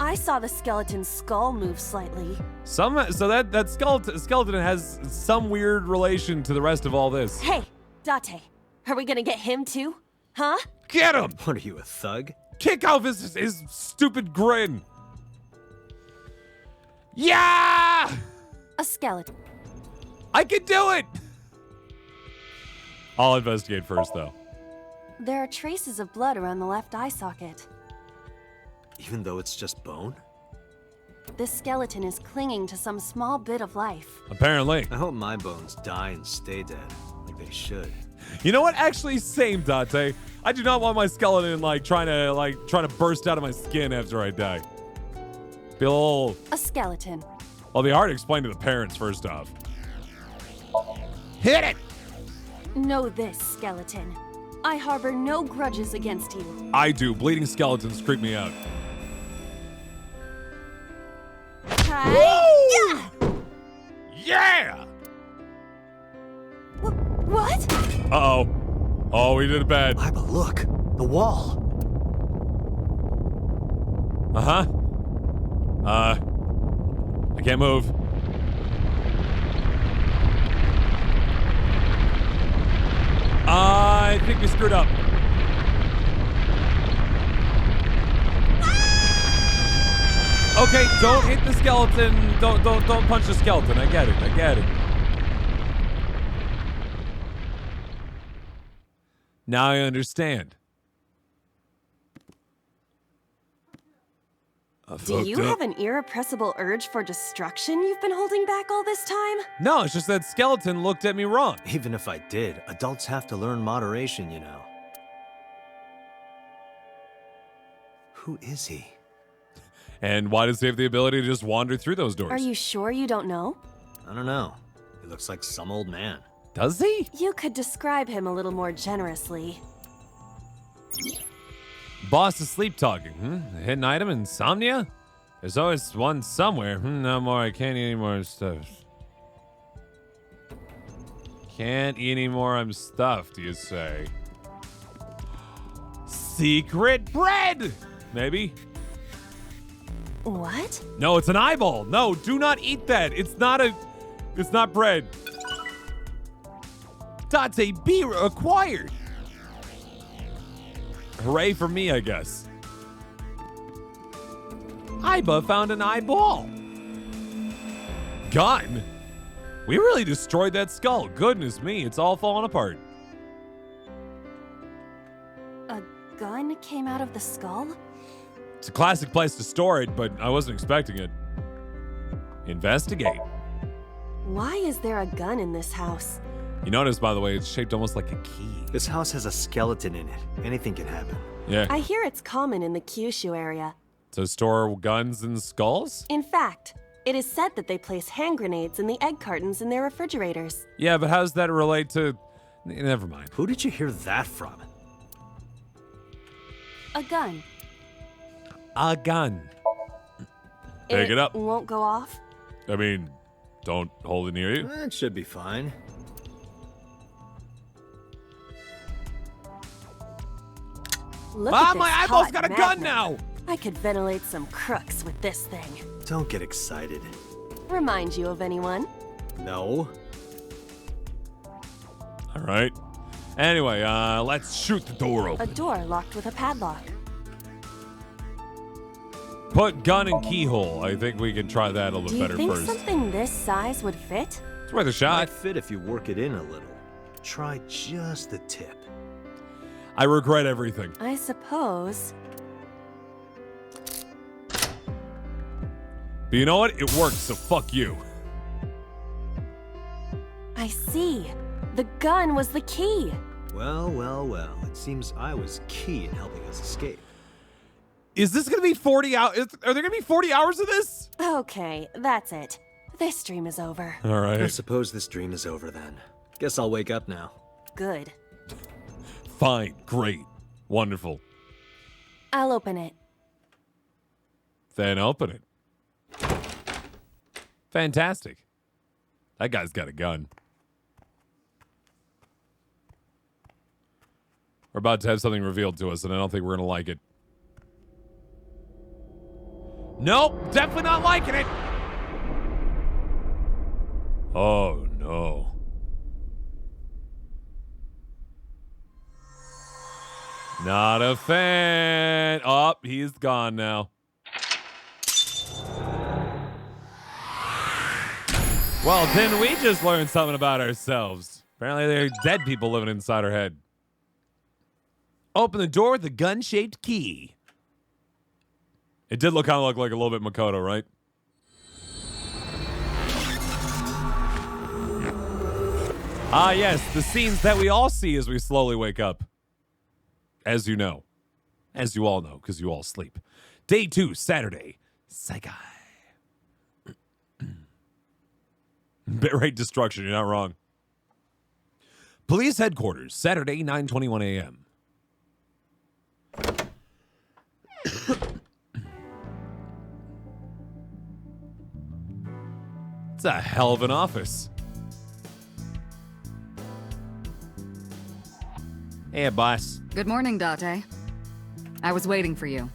I saw the skeleton's skull move slightly. So that skeleton has some weird relation to the rest of all this. Hey, Date, are we gonna get him too? Huh? Get him! What are you, a thug? Kick off his stupid grin. Yeah! A skeleton. I can do it! I'll investigate first, though. There are traces of blood around the left eye socket. Even though it's just bone? This skeleton is clinging to some small bit of life. Apparently. I hope my bones die and stay dead, like they should. You know what? Actually, same, Date. I do not want my skeleton, trying to burst out of my skin after I die. Be a little... A skeleton. I'll be hard to explain to the parents, first off. Hit it! Know this, skeleton. I harbor no grudges against you. I do. Bleeding skeletons creep me out. Hi. Yeah! What? Uh-oh. Oh, we did it bad. Iba, look! The wall! Uh-huh. I can't move. I think we screwed up. Okay, don't hit the skeleton. Don't punch the skeleton. I get it. Now I understand. Do you have an irrepressible urge for destruction you've been holding back all this time? No, it's just that skeleton looked at me wrong. Even if I did, adults have to learn moderation, you know. Who is he? And why does he have the ability to just wander through those doors? Are you sure you don't know? I don't know. He looks like some old man. Does he? You could describe him a little more generously. Boss is sleep talking. A hidden item in Somnia? There's always one somewhere. No more. I can't eat any more stuff. Can't eat any more. I'm stuffed, you say. Secret bread! Maybe? What? No, it's an eyeball. No, do not eat that. It's not bread. Date B acquired. Hooray for me, I guess. Iba found an eyeball. Gun? We really destroyed that skull. Goodness me, it's all falling apart. A gun came out of the skull? It's a classic place to store it, but I wasn't expecting it. Investigate. Why is there a gun in this house? You notice, by the way, it's shaped almost like a key. This house has a skeleton in it. Anything can happen. Yeah. I hear it's common in the Kyushu area. To store guns and skulls? In fact, it is said that they place hand grenades in the egg cartons in their refrigerators. Yeah, but how does that relate to... Never mind. Who did you hear that from? A gun. A gun. Pick it up. Won't go off? I mean, don't hold it near you. It should be fine. Look at My this eyeball's hot got a gun magnet. now! I could ventilate some crooks with this thing. Don't get excited. Remind you of anyone? No. All right. Anyway, let's shoot the door A open. door locked with a padlock. Put gun in keyhole. I think we can try that a little Do bit you better think first. something this size would fit? It's worth a Might shot. fit if you work it in a little. Try just the tip. I regret everything. I suppose. But you know what? It worked, so fuck you. I see. The gun was the key. Well, well, well. It seems I was key in helping us escape. Is this gonna be 40 hours? Are there gonna be 40 hours of this? Okay, that's it. This dream is over. All I right. suppose this dream is over then. Guess I'll wake up now. Good. Fine. Great. Wonderful. I'll open it. Then open it. Fantastic. That guy's got a gun. We're about to have something revealed to us, and I don't think we're gonna like it. Nope, definitely not liking it. Oh, no. Not a fan. Oh, he's gone now. Well, didn't we just learn something about ourselves? Apparently there are dead people living inside our head. Open the door with the gun-shaped key. It did look kind of look like a little bit Makoto, right? Ah, yes, the scenes that we all see as we slowly wake up. As you know. As you all know, because you all sleep. Day 2, Saturday. Saigai. Bitrate destruction, you're not wrong. Police headquarters, Saturday, 9:21 a.m. It's a hell of an office. Hey, boss. Good morning, Date. I was waiting for you.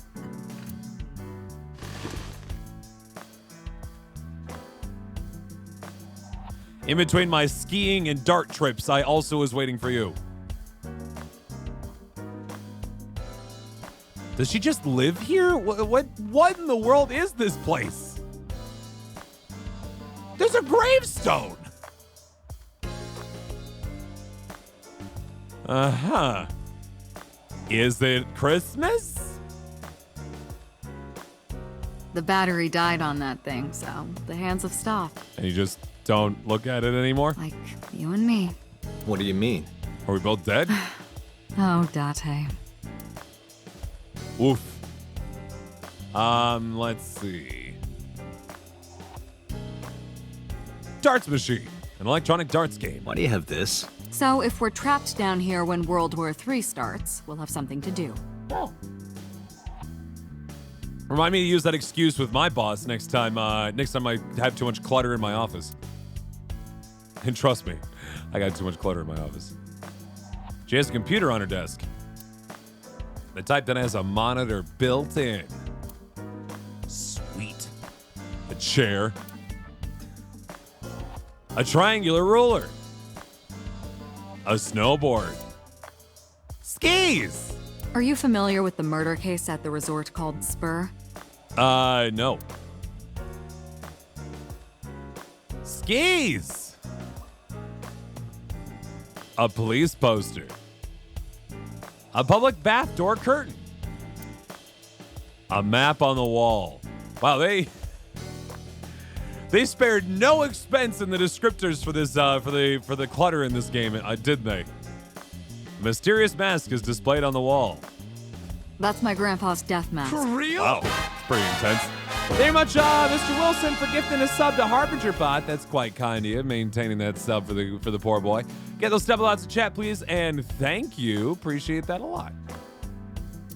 In between my skiing and dart trips, I also was waiting for you. Does she just live here? What in the world is this place? There's a gravestone. Uh-huh. Is it Christmas? The battery died on that thing, so the hands have stopped. And you just don't look at it anymore? Like you and me. What do you mean? Are we both dead? Oh, Date. Oof. Let's see. Darts machine. An electronic darts game. Why do you have this? So if we're trapped down here when World War III starts, we'll have something to do. Oh. Remind me to use that excuse with my boss next time I have too much clutter in my office. And trust me, I got too much clutter in my office. She has a computer on her desk. The type that has a monitor built in. Sweet. A chair. A triangular ruler. A snowboard. Skis! Are you familiar with the murder case at the resort called Spur? No. Skis! A police poster. A public bath door curtain. A map on the wall. Wow, they spared no expense in the descriptors for this for the clutter in this game, didn't they? Mysterious mask is displayed on the wall. That's my grandpa's death mask. Real? Wow, it's pretty intense. Very much, Mr. Wilson, for gifting a sub to Harbinger Bot. That's quite kind of you, maintaining that sub for the poor boy. Get those step lots of chat, please, and thank you. Appreciate that a lot.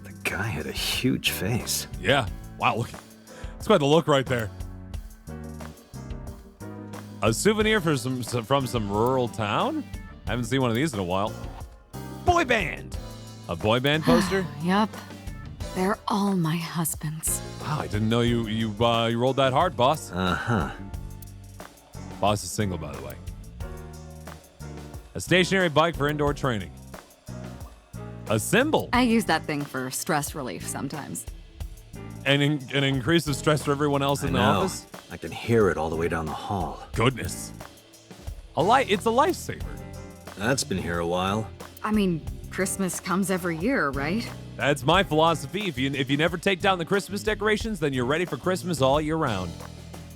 The guy had a huge face. Yeah. Wow, look. That's quite the look right there. A souvenir from some rural town? I haven't seen one of these in a while. Boy band. A boy band poster? Yup. They're all my husbands. Wow, I didn't know you rolled that hard, boss. Uh-huh. Boss is single, by the way. A stationary bike for indoor training. A symbol. I use that thing for stress relief sometimes. An increase of stress for everyone else in the office? I can hear it all the way down the hall. Goodness. It's a lifesaver. That's been here a while. I mean, Christmas comes every year, right? That's my philosophy. If you never take down the Christmas decorations, then you're ready for Christmas all year round.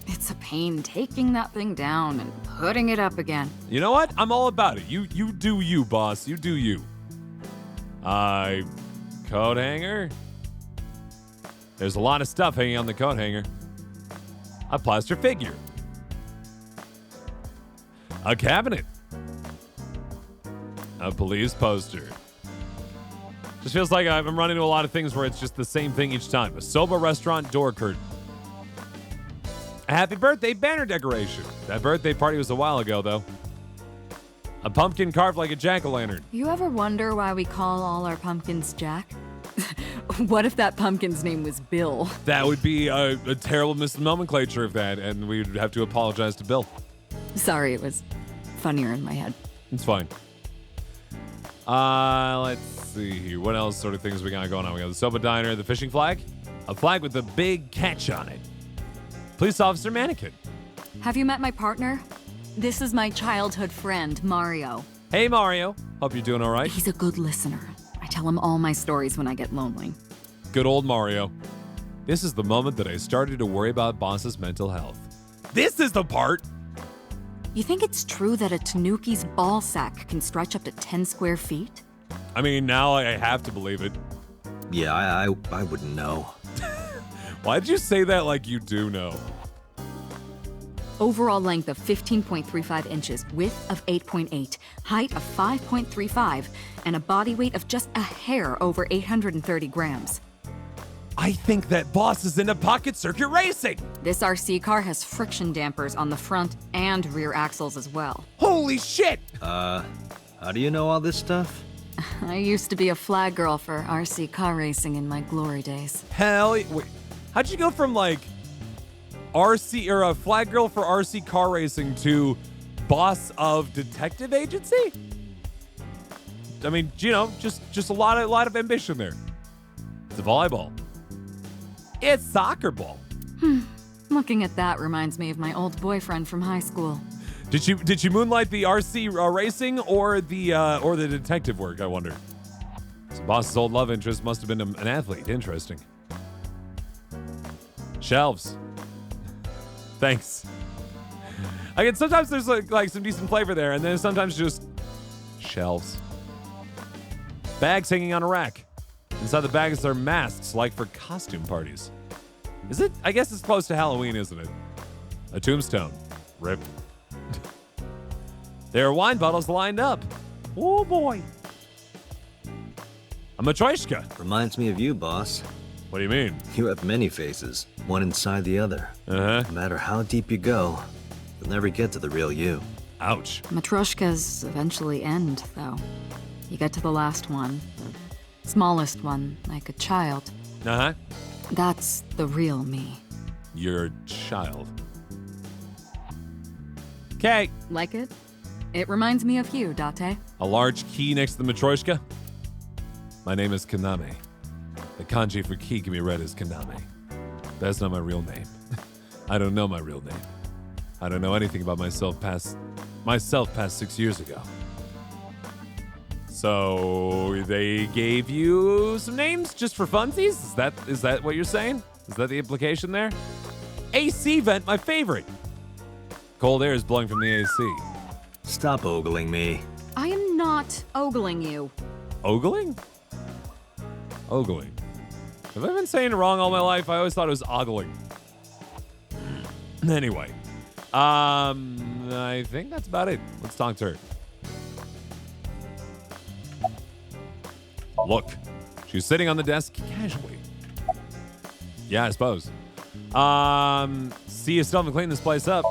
It's a pain taking that thing down and putting it up again. You know what? I'm all about it. You do you, boss. You do you. Coat hanger. There's a lot of stuff hanging on the coat hanger. A plaster figure. A cabinet. A police poster. Just feels like I'm running into a lot of things where it's just the same thing each time. A Soba restaurant door curtain. A happy birthday banner decoration. That birthday party was a while ago, though. A pumpkin carved like a jack-o'-lantern. You ever wonder why we call all our pumpkins Jack? What if that pumpkin's name was Bill? That would be a terrible misnomenclature of that, and we'd have to apologize to Bill. Sorry, it was funnier in my head. It's fine. Let's see here. What else sort of things we got going on? We got the Soba Diner, the fishing flag, a flag with a big catch on it. Police officer mannequin. Have you met my partner? This is my childhood friend, Mario. Hey, Mario. Hope you're doing all right. He's a good listener. I tell him all my stories when I get lonely. Good old Mario. This is the moment that I started to worry about Boss's mental health. This is the part. You think it's true that a tanuki's ball sack can stretch up to 10 square feet? I mean, now I have to believe it. Yeah, I wouldn't know. Why'd you say that like you do know? Overall length of 15.35 inches, width of 8.8, height of 5.35, and a body weight of just a hair over 830 grams. I think that Boss is into pocket circuit racing. This RC car has friction dampers on the front and rear axles as well. Holy shit! How do you know all this stuff? I used to be a flag girl for RC car racing in my glory days. Wait, how'd you go from like RC or a flag girl for RC car racing to boss of detective agency? I mean, you know, just a lot of ambition there. It's a volleyball. It's soccer ball. Looking at that reminds me of my old boyfriend from high school. Did you moonlight the RC racing or the detective work? I wonder. So Boss's old love interest must have been an athlete. Interesting. Shelves. Thanks. Again, sometimes there's like some decent flavor there, and then sometimes just shelves. Bags hanging on a rack. Inside the bags are masks, like for costume parties. Is it? I guess it's close to Halloween, isn't it? A tombstone. Rip. There are wine bottles lined up. Oh boy. A matryoshka. Reminds me of you, boss. What do you mean? You have many faces, one inside the other. Uh-huh. No matter how deep you go, you'll never get to the real you. Ouch. Matryoshkas eventually end, though. You get to the last one, the smallest one, like a child. Uh-huh. That's the real me. Your child. Okay. Like it? It reminds me of you, Date. A large key next to the matryoshka. My name is Kaname. The kanji for key can be read as Kaname. That's not my real name. I don't know my real name. I don't know anything about myself past 6 years ago. So they gave you some names just for funsies? Is that what you're saying? Is that the implication there? AC vent, my favorite. Cold air is blowing from the AC. Stop ogling me. I am not ogling you. Ogling? Ogling. Have I been saying it wrong all my life? I always thought it was ogling. Anyway. I think that's about it. Let's talk to her. Look. She's sitting on the desk casually. Yeah, I suppose. See you still haven't cleaned this place up.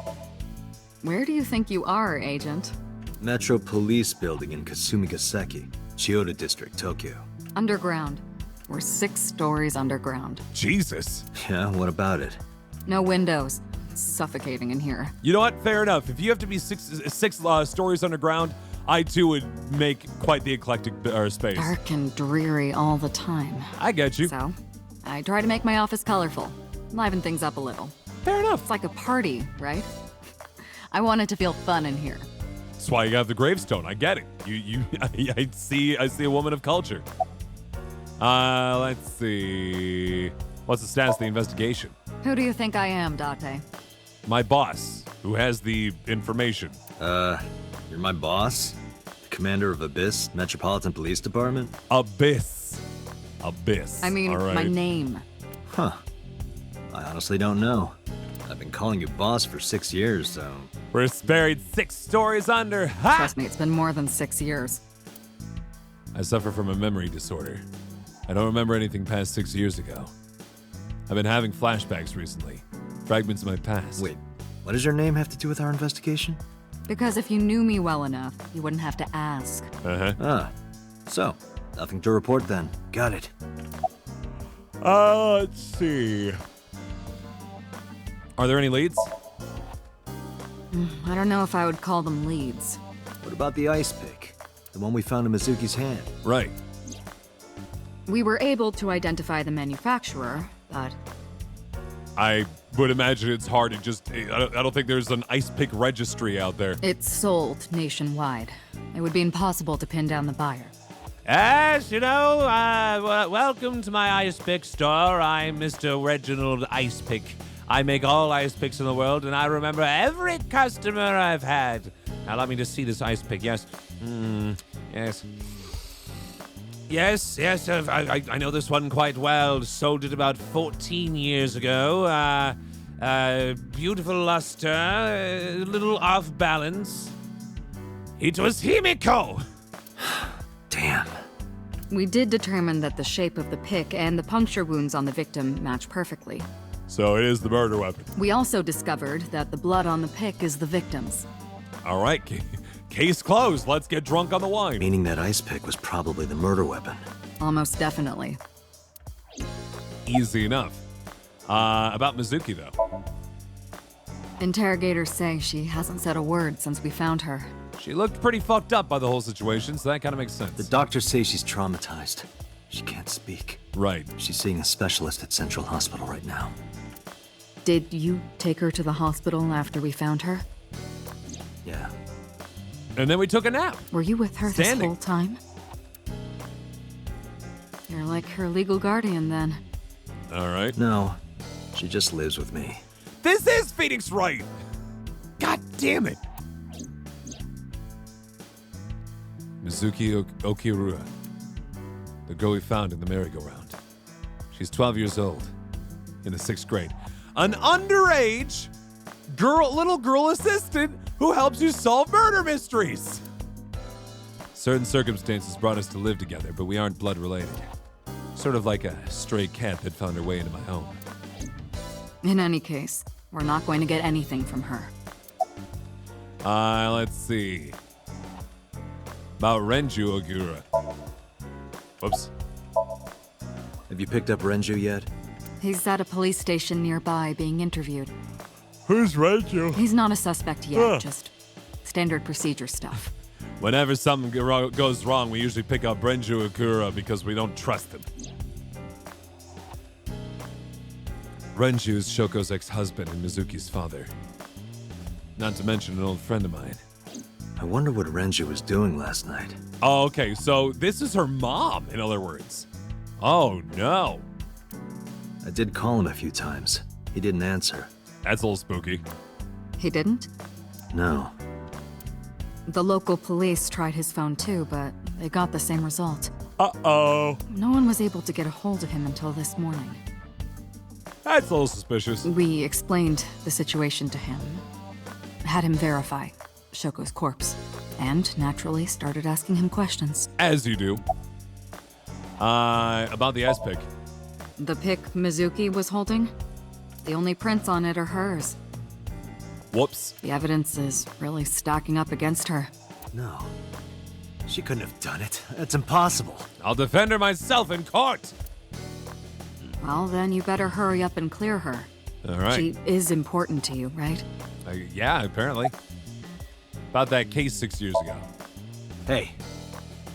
Where do you think you are, Agent? Metro Police Building in Kasumigaseki, Chiyoda District, Tokyo. Underground. We're 6 stories underground. Jesus. Yeah, what about it? No windows. It's suffocating in here. You know what? Fair enough. If you have to be six stories underground, I too would make quite the eclectic space. Dark and dreary all the time. I get you. So, I try to make my office colorful. Liven things up a little. Fair enough. It's like a party, right? I want it to feel fun in here. That's why you got the gravestone. I get it. I see a woman of culture. Let's see. What's the status of the investigation? Who do you think I am, Date? My boss, who has the information. You're my boss? The commander of Abyss Metropolitan Police Department? Abyss. I mean, All right. my name. Huh. I honestly don't know. I've been calling you boss for 6 years, so... We're buried 6 stories under. Ha! Trust me, it's been more than 6 years. I suffer from a memory disorder. I don't remember anything past 6 years ago. I've been having flashbacks recently. Fragments of my past. Wait, what does your name have to do with our investigation? Because if you knew me well enough, you wouldn't have to ask. Uh-huh. So, nothing to report then. Got it. Let's see. Are there any leads? I don't know if I would call them leads. What about the ice pick? The one we found in Mizuki's hand? Right. We were able to identify the manufacturer, but I would imagine it's hard to just. I don't think there's an ice pick registry out there. it's sold nationwide. It would be impossible to pin down the buyer. Yes, welcome to my ice pick store. I'm Mr. Reginald Ice Pick. I make all ice picks in the world, and I remember every customer I've had. Now, let me just see this ice pick. Yes. Yes. Yes, I know this one quite well. Sold it about 14 years ago. Beautiful luster, a little off balance. It was Himiko! Damn. We did determine that the shape of the pick and the puncture wounds on the victim match perfectly. So it is the murder weapon. We also discovered that the blood on the pick is the victim's. All right, case closed. Let's get drunk on the wine. Meaning that ice pick was probably the murder weapon. Almost definitely. Easy enough. About Mizuki, though. Interrogators say she hasn't said a word since we found her. She looked pretty fucked up by the whole situation, so that kind of makes sense. The doctors say she's traumatized. She can't speak. Right. She's seeing a specialist at Central Hospital right now. Did you take her to the hospital after we found her? Yeah. And then we took a nap. Were you with her Standing. this whole time? You're like her legal guardian then. All right. No, she just lives with me. This is Phoenix Wright! God damn it! Mizuki Okirua. The girl we found in the merry-go-round. She's 12 years old. In the 6th grade. An underage little girl assistant who helps you solve murder mysteries! Certain circumstances brought us to live together, but we aren't blood related. Sort of like a stray cat that found her way into my home. In any case, we're not going to get anything from her. Let's see. About Renju Ogura. Whoops. Have you picked up Renju yet? He's at a police station nearby being interviewed. Who's Renju? He's not a suspect yet, just standard procedure stuff. Whenever something goes wrong, we usually pick up Renju Ogura because we don't trust him. Renju is Shoko's ex-husband and Mizuki's father. Not to mention an old friend of mine. I wonder what Renju was doing last night. Oh, okay, so this is her mom, in other words. Oh, no. I did call him a few times. He didn't answer. That's a little spooky. He didn't? No. The local police tried his phone too, but they got the same result. Uh-oh. No one was able to get a hold of him until this morning. That's a little suspicious. We explained the situation to him, had him verify Shoko's corpse, and naturally started asking him questions. As you do. About the ice pick. The pick Mizuki was holding? The only prints on it are hers. Whoops. The evidence is really stacking up against her. No. She couldn't have done it. That's impossible. I'll defend her myself in court. Well, then you better hurry up and clear her. All right. She is important to you, right? Yeah, apparently. About that case 6 years ago. Hey,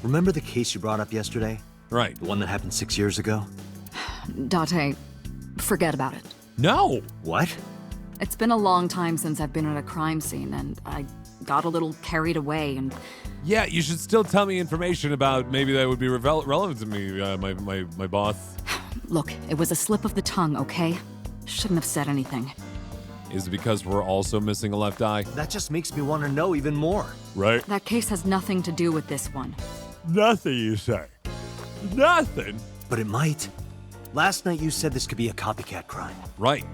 remember the case you brought up yesterday? Right. The one that happened 6 years ago? Date, forget about it. No. What? It's been a long time since I've been at a crime scene, and I got a little carried away, and Yeah, you should still tell me information about maybe that would be relevant to me, my boss. look, it was a slip of the tongue, okay? Shouldn't have said anything. Is it because we're also missing a left eye? That just makes me want to know even more. Right. That case has nothing to do with this one. Nothing, you say? Nothing? But it might. Last night you said this could be a copycat crime. Right.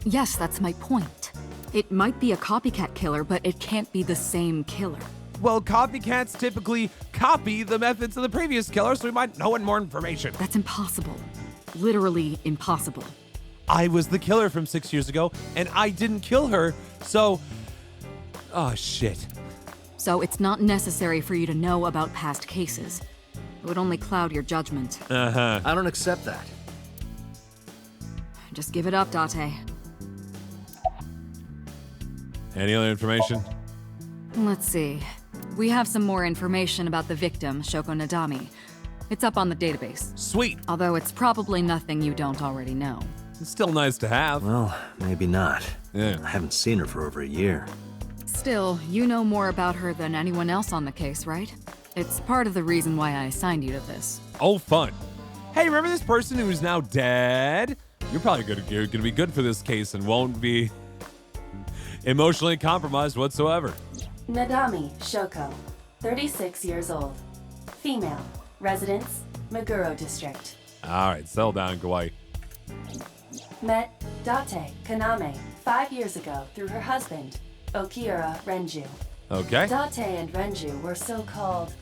Yes, that's my point. It might be a copycat killer, but it can't be the same killer. Well, copycats typically copy the methods of the previous killer, so we might know more information. That's impossible. Literally impossible. I was the killer from 6 years ago, and I didn't kill her, so... Oh, shit. So it's not necessary for you to know about past cases. It would only cloud your judgment. Uh-huh. I don't accept that. Just give it up, Date. Any other information? Let's see. We have some more information about the victim, Shoko Nadami. It's up on the database. Sweet. Although it's probably nothing you don't already know. It's still nice to have. Well, maybe not. Yeah. I haven't seen her for over a year. Still, you know more about her than anyone else on the case, right? It's part of the reason why I assigned you to this. Oh, fun. Hey, remember this person who is now dead? You're probably going to be good for this case and won't be emotionally compromised whatsoever. Nadami Shoko, 36 years old. Female. Residence, Meguro District. All right, settle down, Kawaii. Met Date Kaname 5 years ago through her husband, Okiura Renju. Okay. Date and Renju were so-called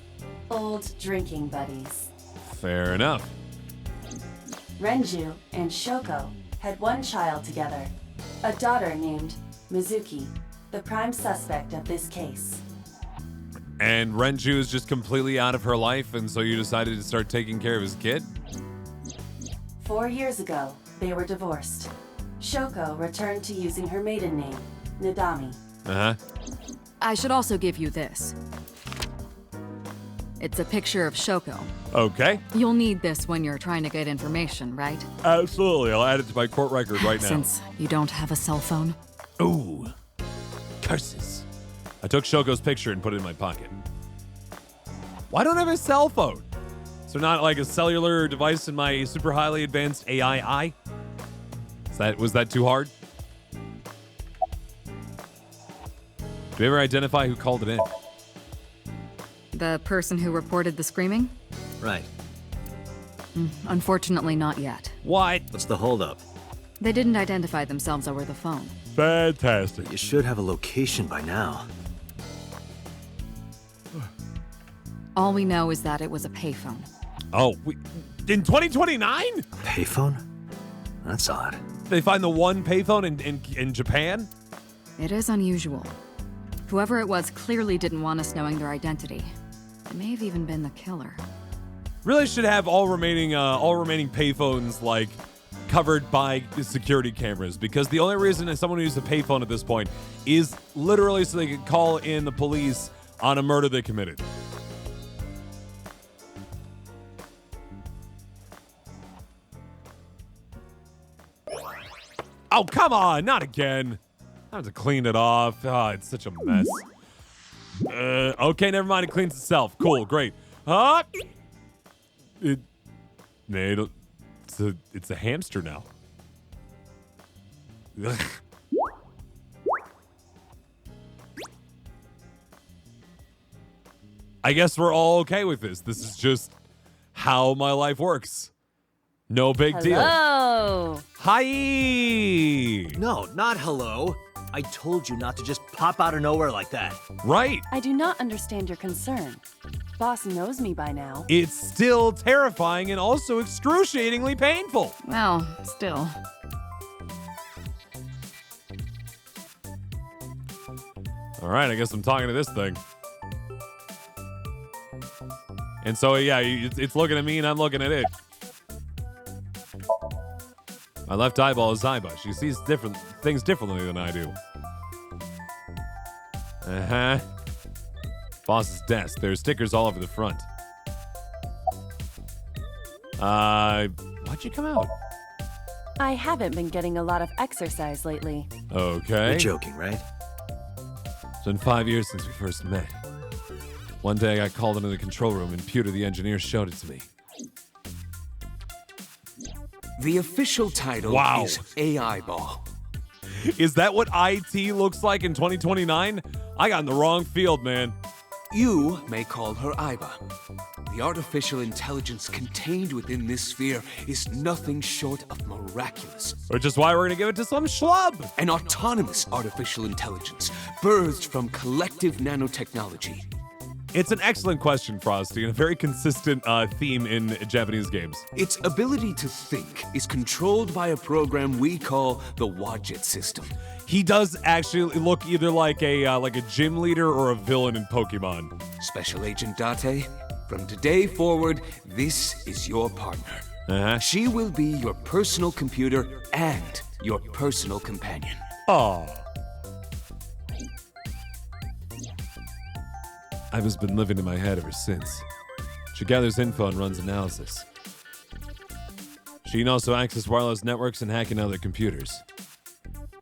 old drinking buddies. Fair enough. Renju and Shoko had one child together, a daughter named Mizuki, the prime suspect of this case. And Renju is just completely out of her life, and so you decided to start taking care of his kid? 4 years ago, they were divorced. Shoko returned to using her maiden name, Nadami. Uh-huh. I should also give you this. It's a picture of Shoko. Okay. You'll need this when you're trying to get information, right? Absolutely. I'll add it to my court record right now. Since you don't have a cell phone. Ooh. Curses. I took Shoko's picture and put it in my pocket. Why don't I have a cell phone? Is there not like a cellular device in my super highly advanced AI eye? Was that too hard? Did we ever identify who called it in? The person who reported the screaming? Right. Unfortunately, not yet. What? What's the holdup? They didn't identify themselves over the phone. Fantastic. You should have a location by now. All we know is that it was a payphone. Oh, in 2029? Payphone? That's odd. They find the one payphone in Japan? It is unusual. Whoever it was clearly didn't want us knowing their identity. It may have even been the killer. Really should have all remaining payphones like covered by the security cameras, because the only reason that someone uses a payphone at this point is literally so they can call in the police on a murder they committed. Oh, come on, not again. I have to clean it off. Oh, it's such a mess. Okay, never mind. It cleans itself. Cool, great. It's a hamster now. Ugh. I guess we're all okay with this. This is just how my life works. No big deal. Hello. Hi. No, not hello. I told you not to just pop out of nowhere like that. Right. I do not understand your concern. Boss knows me by now. It's still terrifying and also excruciatingly painful. Well, still. All right, I guess I'm talking to this thing. And so, yeah, it's looking at me and I'm looking at it. My left eyeball is Zyba. She sees things differently than I do. Uh-huh. Boss's desk. There's stickers all over the front. Why'd you come out? I haven't been getting a lot of exercise lately. Okay. You're joking, right? It's been 5 years since we first met. One day I got called into the control room and Pewter the engineer showed it to me. The official title Wow. is AI Ball. Is that what IT looks like in 2029? I got in the wrong field, man. You may call her Aiba. The artificial intelligence contained within this sphere is nothing short of miraculous. Which is why we're gonna give it to some schlub. An autonomous artificial intelligence birthed from collective nanotechnology. It's an excellent question, Frosty, and a very consistent theme in Japanese games. Its ability to think is controlled by a program we call the Wadjet system. He does actually look either like a gym leader or a villain in Pokemon. Special Agent Date, from today forward, this is your partner. Uh-huh. She will be your personal computer and your personal companion. Oh. Iva's been living in my head ever since. She gathers info and runs analysis. She can also access wireless networks and hack into other computers.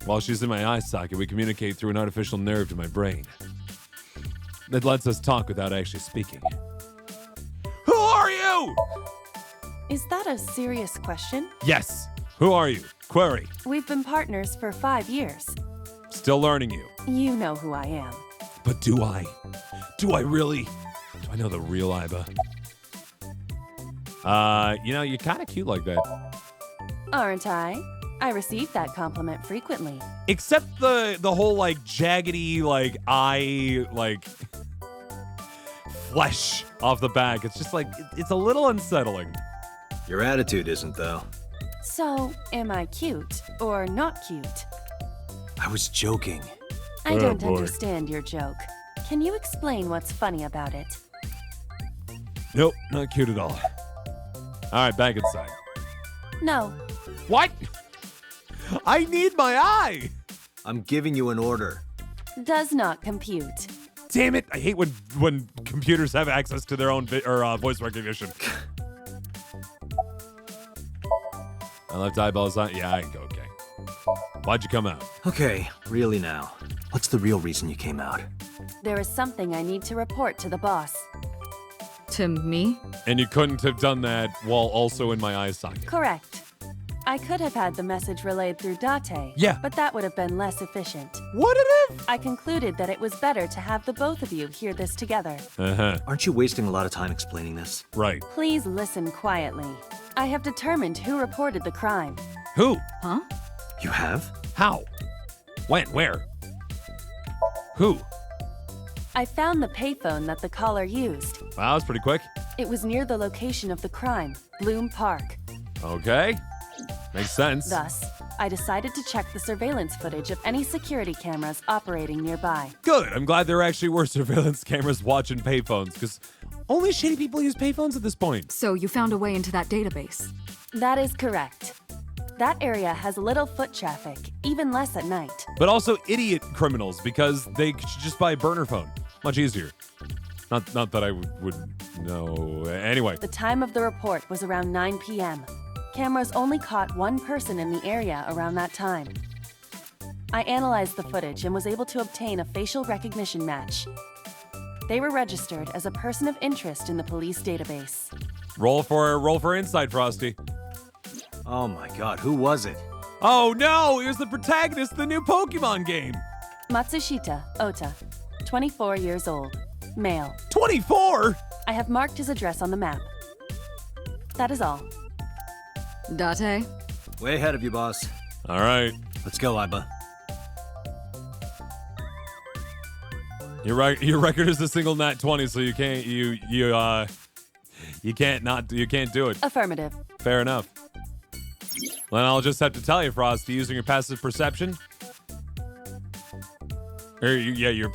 While she's in my eye socket, we communicate through an artificial nerve to my brain. That lets us talk without actually speaking. Who are you? Is that a serious question? Yes. Who are you? Query. We've been partners for 5 years. Still learning you. You know who I am. But do I? Do I really? Do I know the real Iba? You're kind of cute like that. Aren't I? I receive that compliment frequently. Except the whole like jaggedy like eye like flesh off the back. It's just like it's a little unsettling. Your attitude isn't, though. So, am I cute or not cute? I was joking. I Oh, don't boy. understand your joke. Can you explain what's funny about it? Nope, not cute at all. All right, back inside. No. What? I need my eye. I'm giving you an order. Does not compute. Damn it! I hate when computers have access to their own voice recognition. My left eyeball's on. Yeah, I can go. Okay. Why'd you come out? Okay, really now. What's the real reason you came out? There is something I need to report to the boss. To me? And you couldn't have done that while also in my eye socket. Correct. I could have had the message relayed through Date. Yeah. But that would have been less efficient. What it if? I concluded that it was better to have the both of you hear this together. Uh-huh. Aren't you wasting a lot of time explaining this? Right. Please listen quietly. I have determined who reported the crime. Who? Huh? You have? How? When? Where? Who? I found the payphone that the caller used. Wow, that was pretty quick. It was near the location of the crime, Bloom Park. Okay. Makes sense. Thus, I decided to check the surveillance footage of any security cameras operating nearby. Good. I'm glad there actually were surveillance cameras watching payphones, because only shitty people use payphones at this point. So you found a way into that database. That is correct. That area has little foot traffic, even less at night. But also idiot criminals, because they should just buy a burner phone. Much easier. Not that I would know. Anyway. The time of the report was around 9 p.m. Cameras only caught one person in the area around that time. I analyzed the footage and was able to obtain a facial recognition match. They were registered as a person of interest in the police database. Roll for insight, Frosty. Oh my god, who was it? Oh no, he was the protagonist of the new Pokemon game. Matsushita Ota, 24 years old, male. 24? I have marked his address on the map. That is all. Date? Way ahead of you, boss. All right. Let's go, Iba. Your record is a single nat 20, so you can't do it. Affirmative. Fair enough. Then I'll just have to tell you, Frosty, using your passive perception. Or your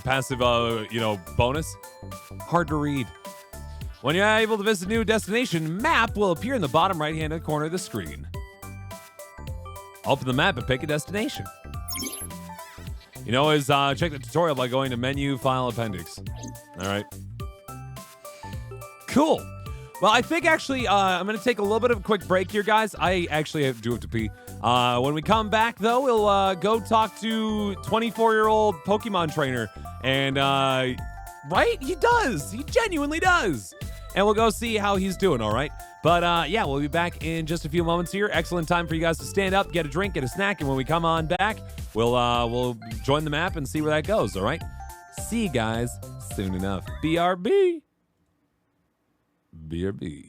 passive bonus. Hard to read. When you're able to visit a new destination, map will appear in the bottom right-hand corner of the screen. Open the map and pick a destination. You know, check the tutorial by going to menu, file, appendix. All right. Cool. Well, I think actually I'm going to take a little bit of a quick break here, guys. I actually do have to pee. When we come back, though, we'll go talk to 24-year-old Pokemon trainer. And, right? He does. He genuinely does. And we'll go see how he's doing, all right? But, yeah, we'll be back in just a few moments here. Excellent time for you guys to stand up, get a drink, get a snack. And when we come on back, we'll join the map and see where that goes, all right? See you guys soon enough. BRB. BRB.